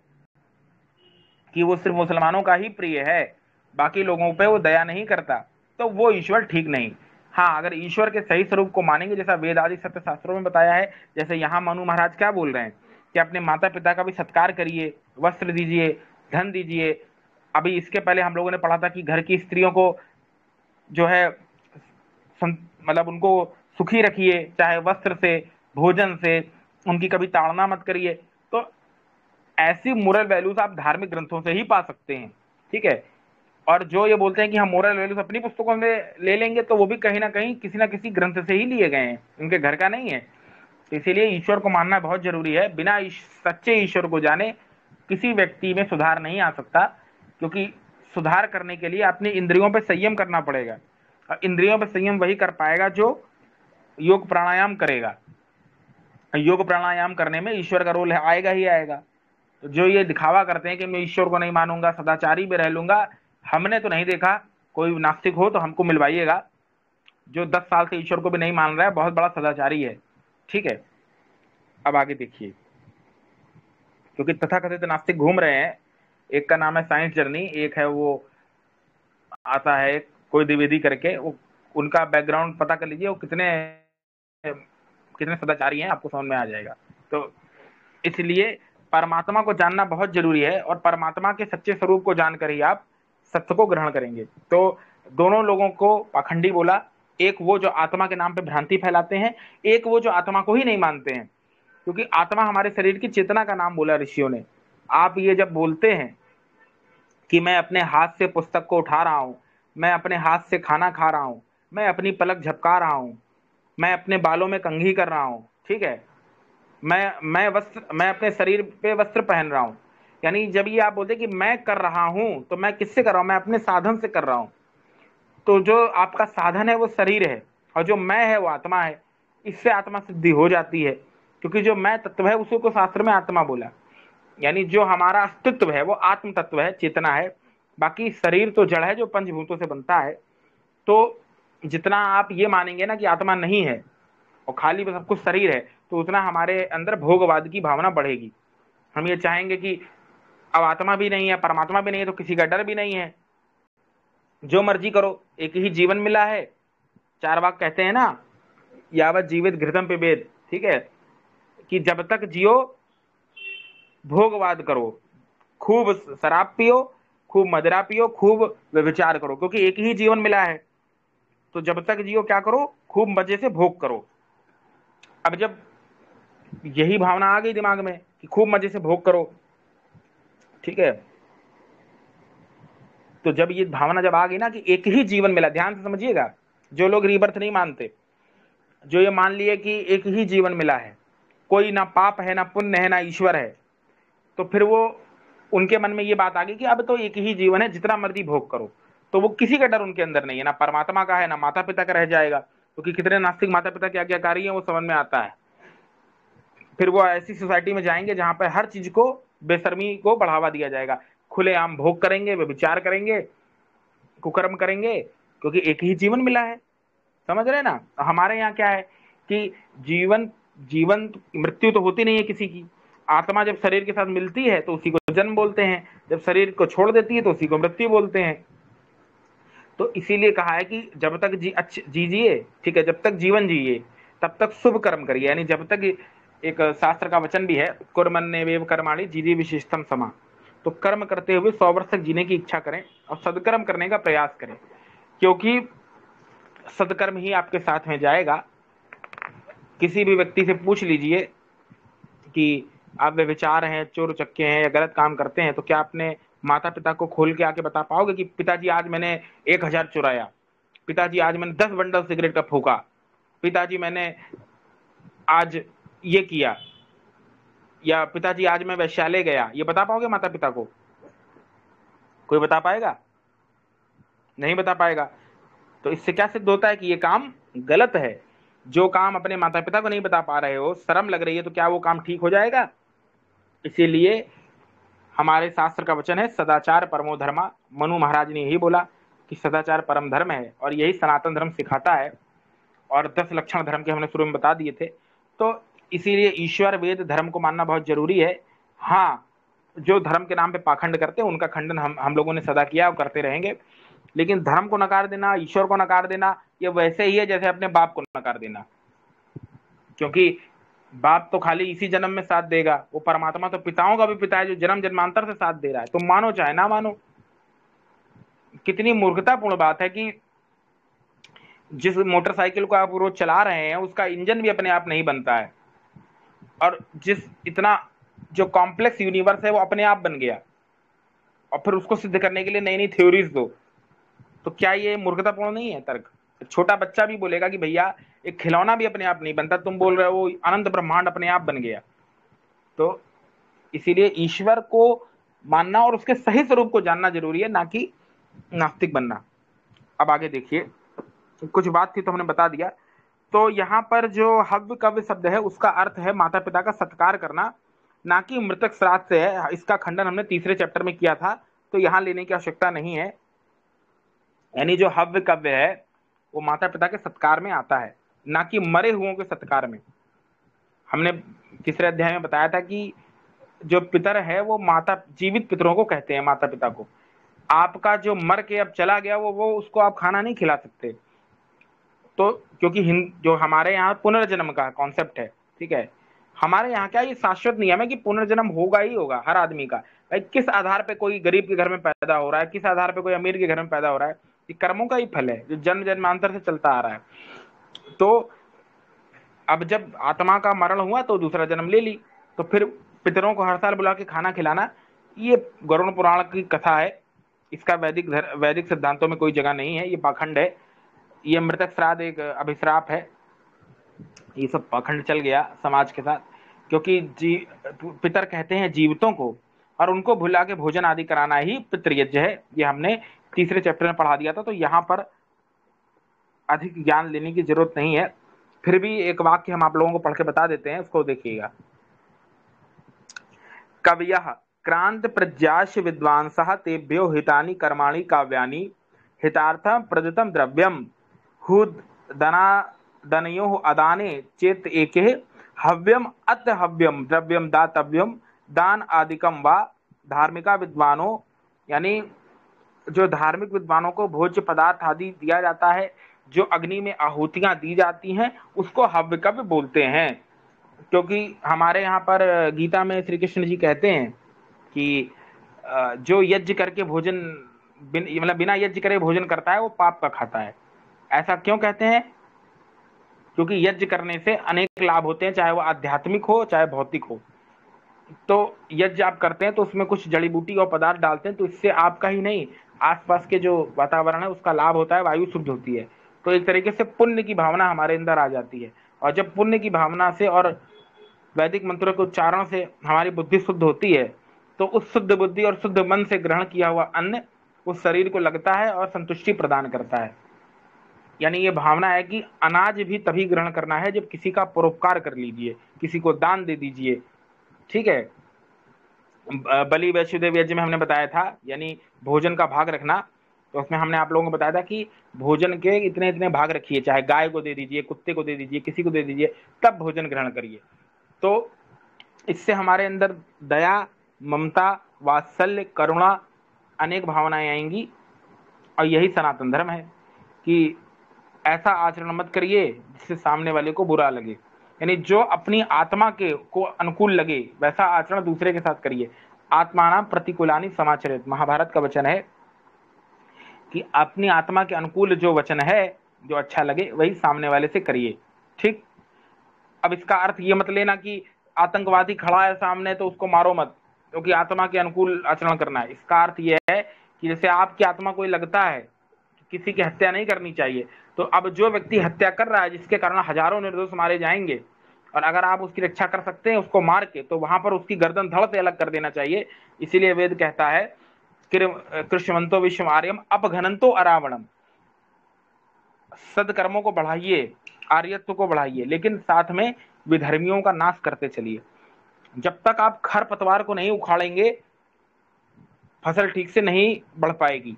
कि वो सिर्फ मुसलमानों का ही प्रिय है, बाकी लोगों पे वो दया नहीं करता, तो वो ईश्वर ठीक नहीं। हाँ, अगर ईश्वर के सही स्वरूप को मानेंगे, जैसा वेद आदि सत्य शास्त्रों में बताया है, जैसे यहाँ मनु महाराज क्या बोल रहे हैं कि अपने माता पिता का भी सत्कार करिए, वस्त्र दीजिए, धन दीजिए। अभी इसके पहले हम लोगों ने पढ़ा था कि घर की स्त्रियों को जो है मतलब उनको सुखी रखिए, चाहे वस्त्र से, भोजन से, उनकी कभी ताड़ना मत करिए। तो ऐसी मोरल वैल्यूज आप धार्मिक ग्रंथों से ही पा सकते हैं। ठीक है, और जो ये बोलते हैं कि हम मोरल वैल्यूज अपनी पुस्तकों में ले लेंगे, तो वो भी कहीं ना किसी ग्रंथ से ही लिए गए हैं, उनके घर का नहीं है। तो इसीलिए ईश्वर को मानना बहुत जरूरी है। बिना सच्चे ईश्वर को जाने किसी व्यक्ति में सुधार नहीं आ सकता, क्योंकि सुधार करने के लिए अपनी इंद्रियों पर संयम करना पड़ेगा। और इंद्रियों पर संयम वही कर पाएगा जो योग प्राणायाम करेगा। योग प्राणायाम करने में ईश्वर का रोल आएगा ही आएगा। तो जो ये दिखावा करते हैं कि मैं ईश्वर को नहीं मानूंगा, सदाचारी भी रह लूंगा, हमने तो नहीं देखा। कोई नास्तिक हो तो हमको मिलवाइएगा जो 10 साल से ईश्वर को भी नहीं मान रहा है, बहुत बड़ा सदाचारी है। ठीक है, अब आगे देखिए, क्योंकि तथाकथित नास्तिक घूम रहे हैं। एक का नाम है साइंस जर्नी, एक है वो आता है कोई द्विवेदी करके, वो उनका बैकग्राउंड पता कर लीजिए, वो कितने कितने सदाचारी हैं, आपको समझ में आ जाएगा। तो इसलिए परमात्मा को जानना बहुत जरूरी है, और परमात्मा के सच्चे स्वरूप को जानकर ही आप सत्य को ग्रहण करेंगे। तो दोनों लोगों को पाखंडी बोला, एक वो जो आत्मा के नाम पे भ्रांति फैलाते हैं, एक वो जो आत्मा को ही नहीं मानते हैं। क्योंकि आत्मा हमारे शरीर की चेतना का नाम बोला ऋषियों ने। आप ये जब बोलते हैं कि मैं अपने हाथ से पुस्तक को उठा रहा हूं, मैं अपने हाथ से खाना खा रहा हूं, मैं अपनी पलक झपका रहा हूं, मैं अपने बालों में कंघी कर रहा हूं, ठीक है, मैं अपने शरीर पे वस्त्र पहन रहा हूँ। यानी जब ये आप बोलते कि मैं कर रहा हूं, तो मैं किससे कर रहा हूं? मैं अपने साधन से कर रहा हूं। तो जो आपका साधन है वो शरीर है, और जो मैं है वो आत्मा है। इससे आत्मा सिद्धि हो जाती है, क्योंकि जो मैं तत्व है उसी को शास्त्र में आत्मा बोला। यानी जो हमारा अस्तित्व है वो आत्म तत्व है, चेतना है। बाकी शरीर तो जड़ है जो पंचभूतों से बनता है। तो जितना आप ये मानेंगे ना कि आत्मा नहीं है और खाली बस सब कुछ शरीर है, तो उतना हमारे अंदर भोगवाद की भावना बढ़ेगी। हम ये चाहेंगे कि अब आत्मा भी नहीं है, परमात्मा भी नहीं है, तो किसी का डर भी नहीं है, जो मर्जी करो, एक ही जीवन मिला है। चार वाक कहते हैं ना, यावत जीवित घृतम पिबेद, ठीक है, कि जब तक जियो भोगवाद करो, खूब शराब पियो, खूब मदिरा पियो, खूब व्यभिचार करो, क्योंकि एक ही जीवन मिला है। तो जब तक जियो क्या करो? खूब मजे से भोग करो। अब जब यही भावना आ गई दिमाग में कि खूब मजे से भोग करो, ठीक है, तो जब ये भावना जब आ गई ना कि एक ही जीवन मिला, ध्यान से समझिएगा, जो लोग रीबर्थ नहीं मानते, जो ये मान लिए कि एक ही जीवन मिला है, कोई ना पाप है ना पुण्य है ना ईश्वर है, तो फिर वो उनके मन में ये बात आ गई कि अब तो एक ही जीवन है, जितना मर्जी भोग करो। तो वो किसी का डर उनके अंदर नहीं है, ना परमात्मा का है ना माता पिता का रह जाएगा, क्योंकि कितने नास्तिक माता पिता क्या क्या कार्य है वो समझ में आता है। फिर वो ऐसी सोसाइटी में जाएंगे जहां पर हर चीज को, बेशर्मी को बढ़ावा दिया जाएगा, खुलेआम भोग करेंगे, वे विचार करेंगे, कुकर्म करेंगे, क्योंकि एक ही जीवन मिला है। समझ रहे ना? हमारे यहाँ क्या है कि जीवन जीवन मृत्यु तो होती नहीं है किसी की। आत्मा जब शरीर के साथ मिलती है तो उसी को जन्म बोलते हैं, जब शरीर को छोड़ देती है तो उसी को मृत्यु बोलते हैं। तो इसीलिए कहा है कि जब तक जीजिए, ठीक है, जब तक जीवन जिए तब तक शुभ कर्म करिए। यानी जब तक, एक शास्त्र का वचन भी है, कुर्मण्येवेव कर्माणि जीवे विशिष्टम समा, तो कर्म करते हुए 100 वर्ष तक जीने की इच्छा करें और सदकर्म करने का प्रयास करें, क्योंकि सदकर्म ही आपके साथ में जाएगा। किसी भी व्यक्ति से पूछ लीजिए कि आप व्यभिचार हैं, चोर चक्के हैं या गलत काम करते हैं, तो क्या आपने माता पिता को खोल के आके बता पाओगे कि पिताजी आज मैंने 1000 चुराया, पिताजी आज मैंने 10 बंडल सिगरेट का फूका, पिताजी मैंने आज ये किया, या पिताजी आज मैं वैश्यालय गया, ये बता पाओगे माता पिता को? कोई बता पाएगा? नहीं बता पाएगा। तो इससे क्या सिद्ध होता है कि ये काम गलत है। जो काम अपने माता पिता को नहीं बता पा रहे हो, शर्म लग रही है, तो क्या वो काम ठीक हो जाएगा? इसीलिए हमारे शास्त्र का वचन है, सदाचार परमो धर्मा। मनु महाराज ने यही बोला कि सदाचार परम धर्म है, और यही सनातन धर्म सिखाता है। और 10 लक्षण धर्म के हमने शुरू में बता दिए थे। तो इसीलिए ईश्वर वेद धर्म को मानना बहुत जरूरी है। हाँ, जो धर्म के नाम पे पाखंड करते हैं उनका खंडन हम लोगों ने सदा किया और करते रहेंगे। लेकिन धर्म को नकार देना, ईश्वर को नकार देना, ये वैसे ही है जैसे अपने बाप को नकार देना। क्योंकि बाप तो खाली इसी जन्म में साथ देगा, वो परमात्मा तो पिताओं का भी पिता है, जो जन्म जन्मांतर से साथ दे रहा है। तुम मानो चाहे ना मानो। कितनी मूर्खतापूर्ण बात है कि जिस मोटरसाइकिल को आप रोज चला रहे हैं उसका इंजन भी अपने आप नहीं बनता है, और जिस इतना जो कॉम्प्लेक्स यूनिवर्स है वो अपने आप बन गया, और फिर उसको सिद्ध करने के लिए नई नई थ्योरीज दो। तो क्या ये मूर्खतापूर्ण नहीं है तर्क? छोटा बच्चा भी बोलेगा कि भैया एक खिलौना भी अपने आप नहीं बनता, तुम बोल रहे हो अनंत ब्रह्मांड अपने आप बन गया। तो इसीलिए ईश्वर को मानना और उसके सही स्वरूप को जानना जरूरी है, ना कि नास्तिक बनना। अब आगे देखिए, कुछ बात थी तो हमने बता दिया। तो यहाँ पर जो हव्य कव्य शब्द है उसका अर्थ है माता पिता का सत्कार करना, ना कि मृतक श्राद्ध से है। इसका खंडन हमने तीसरे चैप्टर में किया था, तो यहाँ लेने की आवश्यकता नहीं है। यानी जो हव्य कव्य है वो माता पिता के सत्कार में आता है, ना कि मरे हुओं के सत्कार में। हमने तीसरे अध्याय में बताया था कि जो पितर है वो माता, जीवित पितरों को कहते हैं, माता पिता को। आपका जो मर के अब चला गया वो उसको आप खाना नहीं खिला सकते। तो क्योंकि जो हमारे यहाँ पुनर्जन्म का कॉन्सेप्ट है, ठीक है, हमारे यहाँ क्या ये शाश्वत नियम है कि पुनर्जन्म होगा ही होगा हर आदमी का। भाई किस आधार पे कोई गरीब के घर में पैदा हो रहा है, किस आधार पे कोई अमीर के घर में पैदा हो रहा है, ये कर्मों का ही फल है जो जन्म जन्मांतर से चलता आ रहा है। तो अब जब आत्मा का मरण हुआ तो दूसरा जन्म ले ली, तो फिर पितरों को हर साल बुला के खाना खिलाना, ये गरुड़ पुराण की कथा है। इसका वैदिक सिद्धांतों में कोई जगह नहीं है, ये पाखंड है। ये मृतक श्राद्ध एक अभिश्राप है, ये सब पाखंड चल गया समाज के साथ। क्योंकि पितर कहते हैं जीवितों को, और उनको भुला के भोजन आदि कराना ही पितृयज्ञ है। ये हमने तीसरे चैप्टर में पढ़ा दिया था, तो यहाँ पर अधिक ज्ञान लेने की जरूरत नहीं है। फिर भी एक वाक्य हम आप लोगों को पढ़ के बता देते हैं, उसको देखिएगा। कवयः क्रांत प्रज्ञास्य विद्वांसः तेभ्यो हितानि कर्माणि काव्यानि हितार्थं प्रदत्तं द्रव्यं हुदनादनयोः अदाने चेत एके हव्यम अत हव्यम द्रव्यम दातव्यम दान आदिकम वा धार्मिका विद्वानों, यानी जो धार्मिक विद्वानों को भोज्य पदार्थ आदि दिया जाता है, जो अग्नि में आहुतियां दी जाती हैं, उसको हव्य कव्य बोलते हैं। क्योंकि हमारे यहाँ पर गीता में श्री कृष्ण जी कहते हैं कि जो यज्ञ करके भोजन मतलब बिना यज्ञ करे भोजन करता है वो पाप का खाता है। ऐसा क्यों कहते हैं? क्योंकि यज्ञ करने से अनेक लाभ होते हैं, चाहे वो आध्यात्मिक हो चाहे भौतिक हो। तो यज्ञ आप करते हैं तो उसमें कुछ जड़ी बूटी और पदार्थ डालते हैं, तो इससे आपका ही नहीं आसपास के जो वातावरण है उसका लाभ होता है, वायु शुद्ध होती है। तो एक तरीके से पुण्य की भावना हमारे अंदर आ जाती है, और जब पुण्य की भावना से और वैदिक मंत्रों के उच्चारण से हमारी बुद्धि शुद्ध होती है, तो उस शुद्ध बुद्धि और शुद्ध मन से ग्रहण किया हुआ अन्न उस शरीर को लगता है और संतुष्टि प्रदान करता है। यानी ये भावना है कि अनाज भी तभी ग्रहण करना है जब किसी का परोपकार कर लीजिए, किसी को दान दे दीजिए। ठीक है, बलि वैष्णुदेव यज्ञ में हमने बताया था, यानी भोजन का भाग रखना, तो उसमें हमने आप लोगों को बताया था कि भोजन के इतने इतने भाग रखिए, चाहे गाय को दे दीजिए, कुत्ते को दे दीजिए, किसी को दे दीजिए, तब भोजन ग्रहण करिए। तो इससे हमारे अंदर दया, ममता, वात्सल्य, करुणा, अनेक भावनाएं आएंगी। और यही सनातन धर्म है कि ऐसा आचरण मत करिए जिससे सामने वाले को बुरा लगे, यानी जो अपनी आत्मा के को अनुकूल लगे वैसा आचरण दूसरे के साथ करिए। आत्मानां प्रतिकूलानि समाचरेत्, महाभारत का वचन है कि अपनी आत्मा के अनुकूल जो वचन है, जो अच्छा लगे वही सामने वाले से करिए। ठीक, अब इसका अर्थ ये मत लेना कि आतंकवादी खड़ा है सामने तो उसको मारो मत, क्योंकि आत्मा के अनुकूल आचरण करना है। इसका अर्थ यह है कि जैसे आपकी आत्मा को लगता है कि किसी की हत्या नहीं करनी चाहिए, तो अब जो व्यक्ति हत्या कर रहा है जिसके कारण हजारों निर्दोष मारे जाएंगे, और अगर आप उसकी रक्षा कर सकते हैं उसको मार के, तो वहां पर उसकी गर्दन धड़ से अलग कर देना चाहिए। इसीलिए वेद कहता है कृष्णवंतो विश्व आर्यम अपघनंतो अरावणम, सदकर्मों को बढ़ाइए, आर्यत्व को बढ़ाइए, लेकिन साथ में विधर्मियों का नाश करते चलिए। जब तक आप खरपतवार को नहीं उखाड़ेंगे फसल ठीक से नहीं बढ़ पाएगी।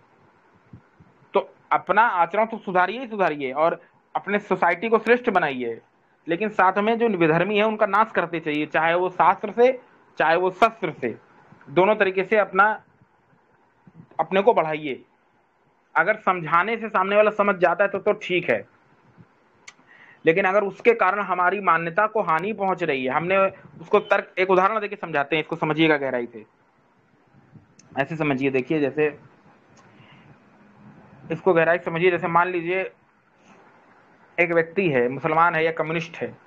तो अपना आचरण तो सुधारिए ही सुधारिए और अपने सोसाइटी को श्रेष्ठ बनाइए, लेकिन साथ में जो विधर्मी है उनका नाश करते चाहिए, चाहे वो शास्त्र से चाहे वो शस्त्र से, दोनों तरीके से अपने को बढ़ाइए। अगर समझाने से सामने वाला समझ जाता है तो ठीक है, लेकिन अगर उसके कारण हमारी मान्यता को हानि पहुंच रही है, हमने उसको तर्क, एक उदाहरण देके समझाते हैं, इसको समझिएगा गहराई से। ऐसे समझिए, देखिए, जैसे इसको गहराई समझिए। जैसे मान लीजिए एक व्यक्ति है, मुसलमान है या कम्युनिस्ट है,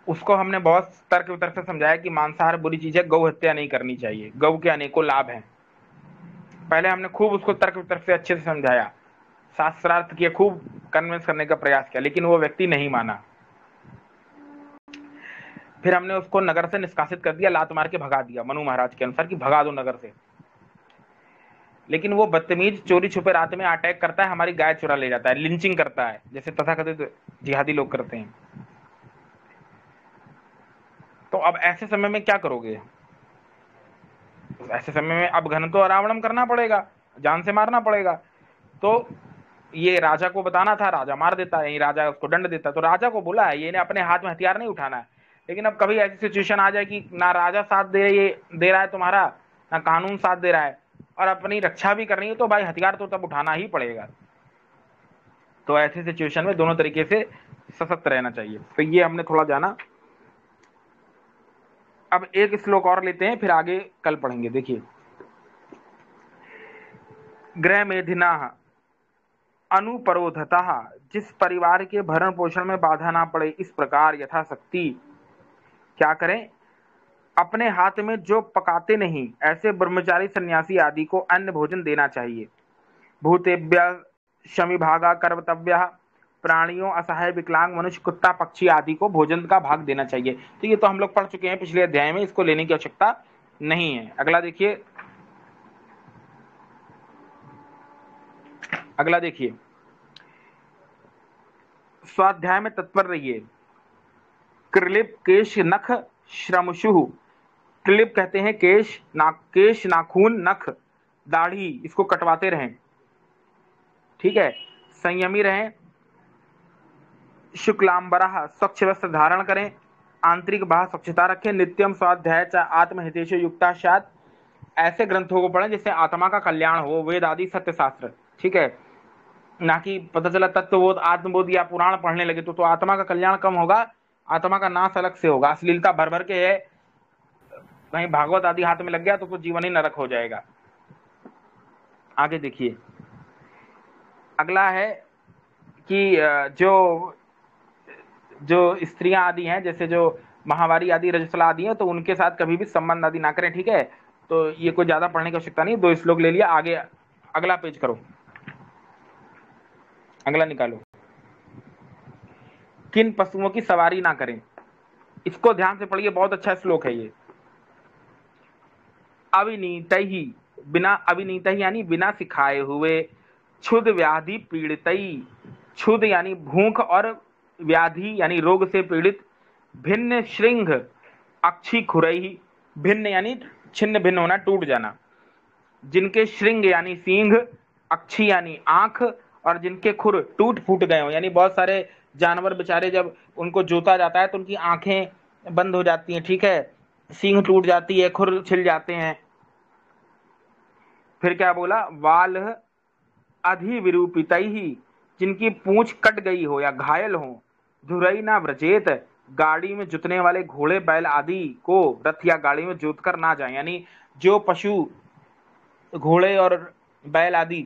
उसको हमने बहुत तर्क वितर्क से समझाया कि मांसाहार बुरी चीज है, गौ हत्या नहीं करनी चाहिए, गौ के अनेकों लाभ हैं। पहले हमने खूब उसको तर्क वितर्क से अच्छे से समझाया, शास्त्रार्थ किया, खूब कन्विंस करने का प्रयास किया, लेकिन वो व्यक्ति नहीं माना। फिर हमने उसको नगर से निष्कासित कर दिया, लात मार के भगा दिया, मनु महाराज के अनुसार कि भगा दो नगर से। लेकिन वो बदतमीज चोरी छुपे रात में अटैक करता है, हमारी गाय चुरा ले जाता है, लिंचिंग करता है, जैसे तथाकथित जिहादी लोग करते हैं। तो अब ऐसे समय में क्या करोगे? ऐसे समय में अब घन तो अरावणम करना पड़ेगा, जान से मारना पड़ेगा। तो ये राजा को बताना था, राजा मार देता है, राजा उसको दंड देता। तो राजा को बोला है, ये ने अपने हाथ में हथियार नहीं उठाना है। लेकिन अब कभी ऐसी सिचुएशन आ जाए कि ना राजा साथ दे रहा है तुम्हारा, ना कानून साथ दे रहा है, और अपनी रक्षा भी करनी है, तो भाई हथियार तो तब उठाना ही पड़ेगा। तो ऐसी सिचुएशन में दोनों तरीके से सशक्त रहना चाहिए। तो ये हमने थोड़ा जाना। अब एक श्लोक और लेते हैं, फिर आगे कल पढ़ेंगे। देखिए, गृह मेधिना अनुपरोधतः, जिस परिवार के भरण पोषण में बाधा ना पड़े, इस प्रकार यथाशक्ति क्या करें? अपने हाथ में जो पकाते नहीं, ऐसे ब्रह्मचारी सन्यासी आदि को अन्न भोजन देना चाहिए। भूतेभ्य शमिभागा कर्तव्यः प्राणियों, असहाय, विकलांग, मनुष्य, कुत्ता, पक्षी आदि को भोजन का भाग देना चाहिए। तो ये तो हम लोग पढ़ चुके हैं पिछले अध्याय में, इसको लेने की आवश्यकता नहीं है। अगला देखिए, अगला देखिए, स्वाध्याय में तत्पर रहिए। कृलिप, केश, नख, श्रमशु। कृलिप कहते हैं केश, केश, नाखून, नख, दाढ़ी, इसको कटवाते रहें, ठीक है। संयमी रहें। शुक्लांबरः, स्वच्छ वस्त्र धारण करें। आंतरिक बाह्य स्वच्छता रखें। नित्यम स्वाध्याय च आत्महितेषु युक्ता स्यात्। ऐसे ग्रंथों को पढ़ें जिससे आत्मा का कल्याण हो, वेद आदि सत्य शास्त्र, ठीक है। ना कि पता चला तत्वबोध, आत्मबोध या पुराण पढ़ने लगे तो आत्मा का कल्याण कम होगा, आत्मा का नाश अलग से होगा। अश्लीलता भर भर के है, कहीं भागवत आदि हाथ में लग गया तो जीवन ही नरक हो जाएगा। आगे देखिए, अगला है कि जो स्त्रियां आदि हैं, जैसे जो महावारी आदि, रजस्वला आदि हैं, तो उनके साथ कभी भी संबंध आदि ना करें, ठीक है। तो ये कोई ज्यादा पढ़ने की आवश्यकता नहीं, 2 श्लोक ले लिया। आगे अगला पेज करो, अगला निकालो। किन पशुओं की सवारी ना करें, इसको ध्यान से पढ़िए, बहुत अच्छा श्लोक है ये। अविनीत ही, बिना अविनीत ही यानी बिना सिखाए हुए, क्षुध व्याधि पीड़ितई, क्षुध यानी भूख और व्याधि यानी रोग से पीड़ित, भिन्न श्रृंग अक्षी खुरई, भिन्न यानी छिन्न भिन्न होना, टूट जाना, जिनके श्रृंग यानी सींग, अक्षी यानी आंख, और जिनके खुर टूट फूट गए हो, यानी बहुत सारे जानवर बेचारे जब उनको जोता जाता है तो उनकी आंखें बंद हो जाती हैं, ठीक है, सींग टूट जाती है, खुर छिल जाते हैं। फिर क्या बोला, वाल अधिविरूपित ही, जिनकी पूंछ कट गई हो या घायल हो, धुरई ना व्रजेत, गाड़ी में जुतने वाले घोड़े बैल आदि को रथ या गाड़ी में जोत कर ना जाए, यानी जो पशु घोड़े और बैल आदि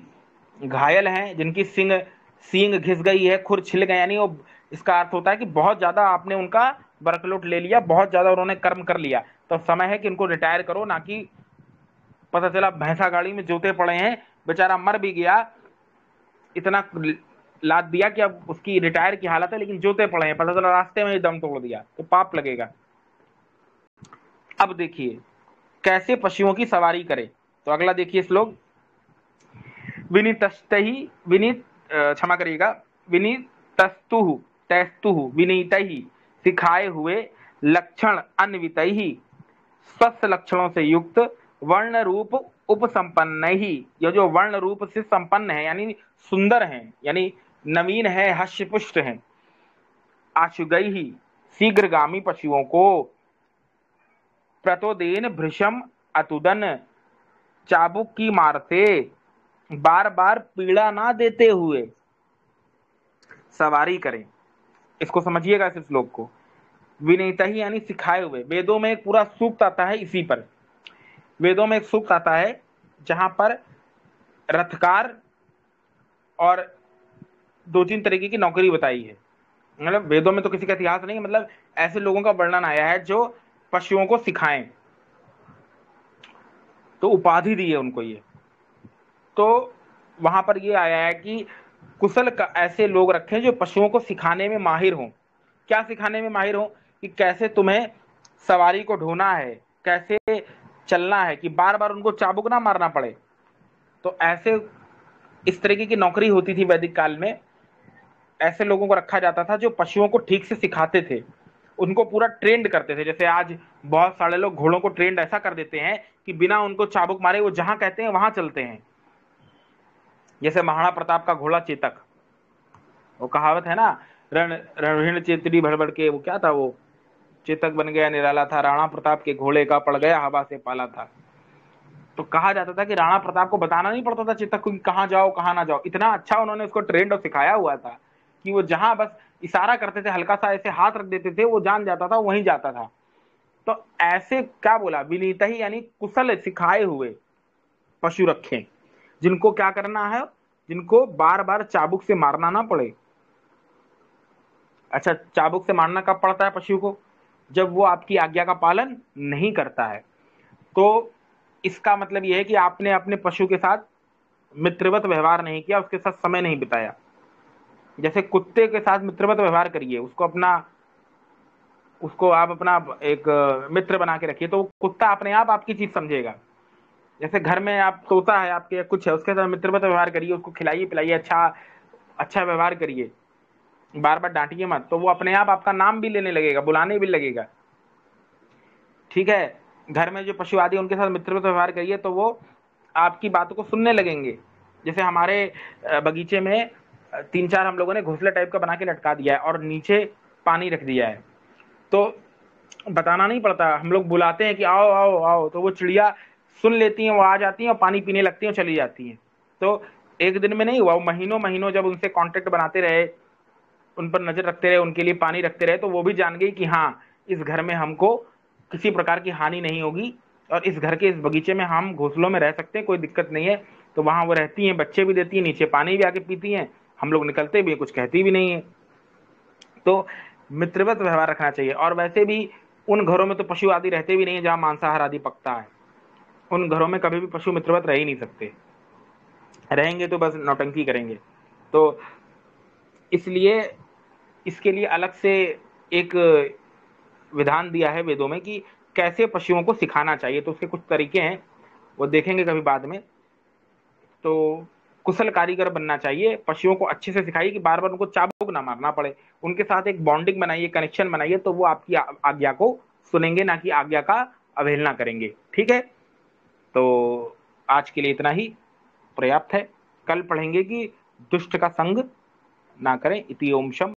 घायल हैं, जिनकी सींग घिस गई है, खुर छिल गए, यानी वो, इसका अर्थ होता है कि बहुत ज्यादा आपने उनका वर्कलोड ले लिया, बहुत ज्यादा उन्होंने कर्म कर लिया, तो समय है कि उनको रिटायर करो। ना कि पता चला भैंसा गाड़ी में जोते पड़े हैं, बेचारा मर भी गया, इतना लाद दिया कि अब उसकी रिटायर की हालत है, लेकिन जोते पड़े हैं, पता चला रास्ते में ही दम तोड़ दिया, तो पाप लगेगा। अब देखिए कैसे पशुओं की सवारी करे, तो अगला देखिए श्लोक। विनीतस्तहि, विनीत क्षमा करिएगा, विनीतस्तुः तैस्तुः विनीतहि, सिखाए हुए, लक्षण अन्वितहि, स्वस्थ लक्षणों से युक्त, वर्ण रूप उपसंपन्न ही, ये जो वर्ण रूप से संपन्न है यानी सुंदर हैं, यानी नवीन है, हष्यपुष्ट हैं, आशुगई ही, शीघ्रगामी पशुओं को, प्रतोदेन भृशम अतुदन, चाबुक की मार से बार बार पीड़ा ना देते हुए सवारी करें। इसको समझिएगा इस श्लोक को। विनीत ही यानी सिखाए हुए, वेदों में एक पूरा सूक्त आता है इसी पर, वेदों में एक सूक्त आता है जहां पर रथकार और 2-3 तरीके की नौकरी बताई है, मतलब वेदों में तो किसी का इतिहास नहीं है, मतलब ऐसे लोगों का वर्णन आया है जो पशुओं को सिखाएं, तो उपाधि दी है उनको ये। तो वहां पर ये आया है कि कुशल का ऐसे लोग रखें जो पशुओं को सिखाने में माहिर हों। क्या सिखाने में माहिर हों, कि कैसे तुम्हें सवारी को ढोना है, कैसे चलना है, कि बार बार उनको चाबुक ना मारना पड़े। तो ऐसे इस तरीके की नौकरी होती थी वैदिक काल में, ऐसे लोगों को रखा जाता था जो पशुओं को ठीक से सिखाते थे, उनको पूरा ट्रेंड करते थे। जैसे आज बहुत सारे लोग घोड़ों को ट्रेंड ऐसा कर देते हैं कि बिना उनको चाबुक मारे वो जहां कहते हैं वहां चलते हैं। जैसे महाराणा प्रताप का घोड़ा चेतक, वो कहावत है ना, रण चेतरी भड़बड़ के, वो क्या था, वो चेतक बन गया निराला था, राणा प्रताप के घोड़े का पड़ गया हवा से पाला था। तो कहा जाता था कि राणा प्रताप को बताना नहीं पड़ता था चेतक को कि कहाँ जाओ कहाँ ना जाओ, इतना अच्छा उन्होंने उसको ट्रेंड और सिखाया हुआ था कि वो जहां बस इशारा करते थे, हल्का सा ऐसे हाथ रख देते थे, वो जान जाता था, वहीं जाता था। तो ऐसे क्या बोला, विनीत ही यानी कुशल सिखाए हुए पशु रखें, जिनको क्या करना है, जिनको बार बार चाबुक से मारना ना पड़े। अच्छा, चाबुक से मारना कब पड़ता है पशु को, जब वो आपकी आज्ञा का पालन नहीं करता है। तो इसका मतलब यह है कि आपने अपने पशु के साथ मित्रवत व्यवहार नहीं किया, उसके साथ समय नहीं बिताया, जैसे कुत्ते के साथ मित्रवत व्यवहार करिए, उसको आप अपना एक मित्र बना के रखिए, तो कुत्ता अपने आप आपकी चीज समझेगा। जैसे घर में आप तोता है आपके या कुछ है, उसके साथ मित्रवत व्यवहार करिए, उसको खिलाइए पिलाइए, अच्छा अच्छा व्यवहार करिए, बार बार डांटिए मत, तो वो अपने आप आपका नाम भी लेने लगेगा, बुलाने भी लगेगा। ठीक है, घर में जो पशु आदि उनके साथ मित्रवत व्यवहार करिए तो वो आपकी बातों को सुनने लगेंगे। जैसे हमारे बगीचे में 3-4 हम लोगों ने घोंसला टाइप का बना के लटका दिया है और नीचे पानी रख दिया है, तो बताना नहीं पड़ता, हम लोग बुलाते हैं कि आओ आओ आओ, तो वो चिड़िया सुन लेती हैं, वो आ जाती हैं और पानी पीने लगती हैं और चली जाती हैं। तो एक दिन में नहीं हुआ, वो महीनों महीनों जब उनसे कांटेक्ट बनाते रहे, उन पर नजर रखते रहे, उनके लिए पानी रखते रहे, तो वो भी जान गई कि हाँ, इस घर में हमको किसी प्रकार की हानि नहीं होगी और इस घर के इस बगीचे में हम घोंसलों में रह सकते हैं, कोई दिक्कत नहीं है। तो वहां वो रहती हैं, बच्चे भी देती हैं, नीचे पानी भी आके पीती हैं, हम लोग निकलते भी कुछ कहती भी नहीं है। तो मित्रवत व्यवहार रखना चाहिए। और वैसे भी उन घरों में तो पशु आदि रहते भी नहीं है जहां मांसाहार आदि पकता है, उन घरों में कभी भी पशु मित्रवत रह ही नहीं सकते, रहेंगे तो बस नौटंकी करेंगे। तो इसलिए इसके लिए अलग से एक विधान दिया है वेदों में कि कैसे पशुओं को सिखाना चाहिए, तो उसके कुछ तरीके हैं, वो देखेंगे कभी बाद में। तो कुशल कारीगर बनना चाहिए, पशुओं को अच्छे से सिखाइए कि बार बार उनको चाबुक ना मारना पड़े, उनके साथ एक बॉन्डिंग बनाइए, कनेक्शन बनाइए, तो वो आपकी आज्ञा को सुनेंगे, ना कि आज्ञा का अवहेलना करेंगे। ठीक है, तो आज के लिए इतना ही पर्याप्त है। कल पढ़ेंगे कि दुष्ट का संग ना करें। इति ओम शम।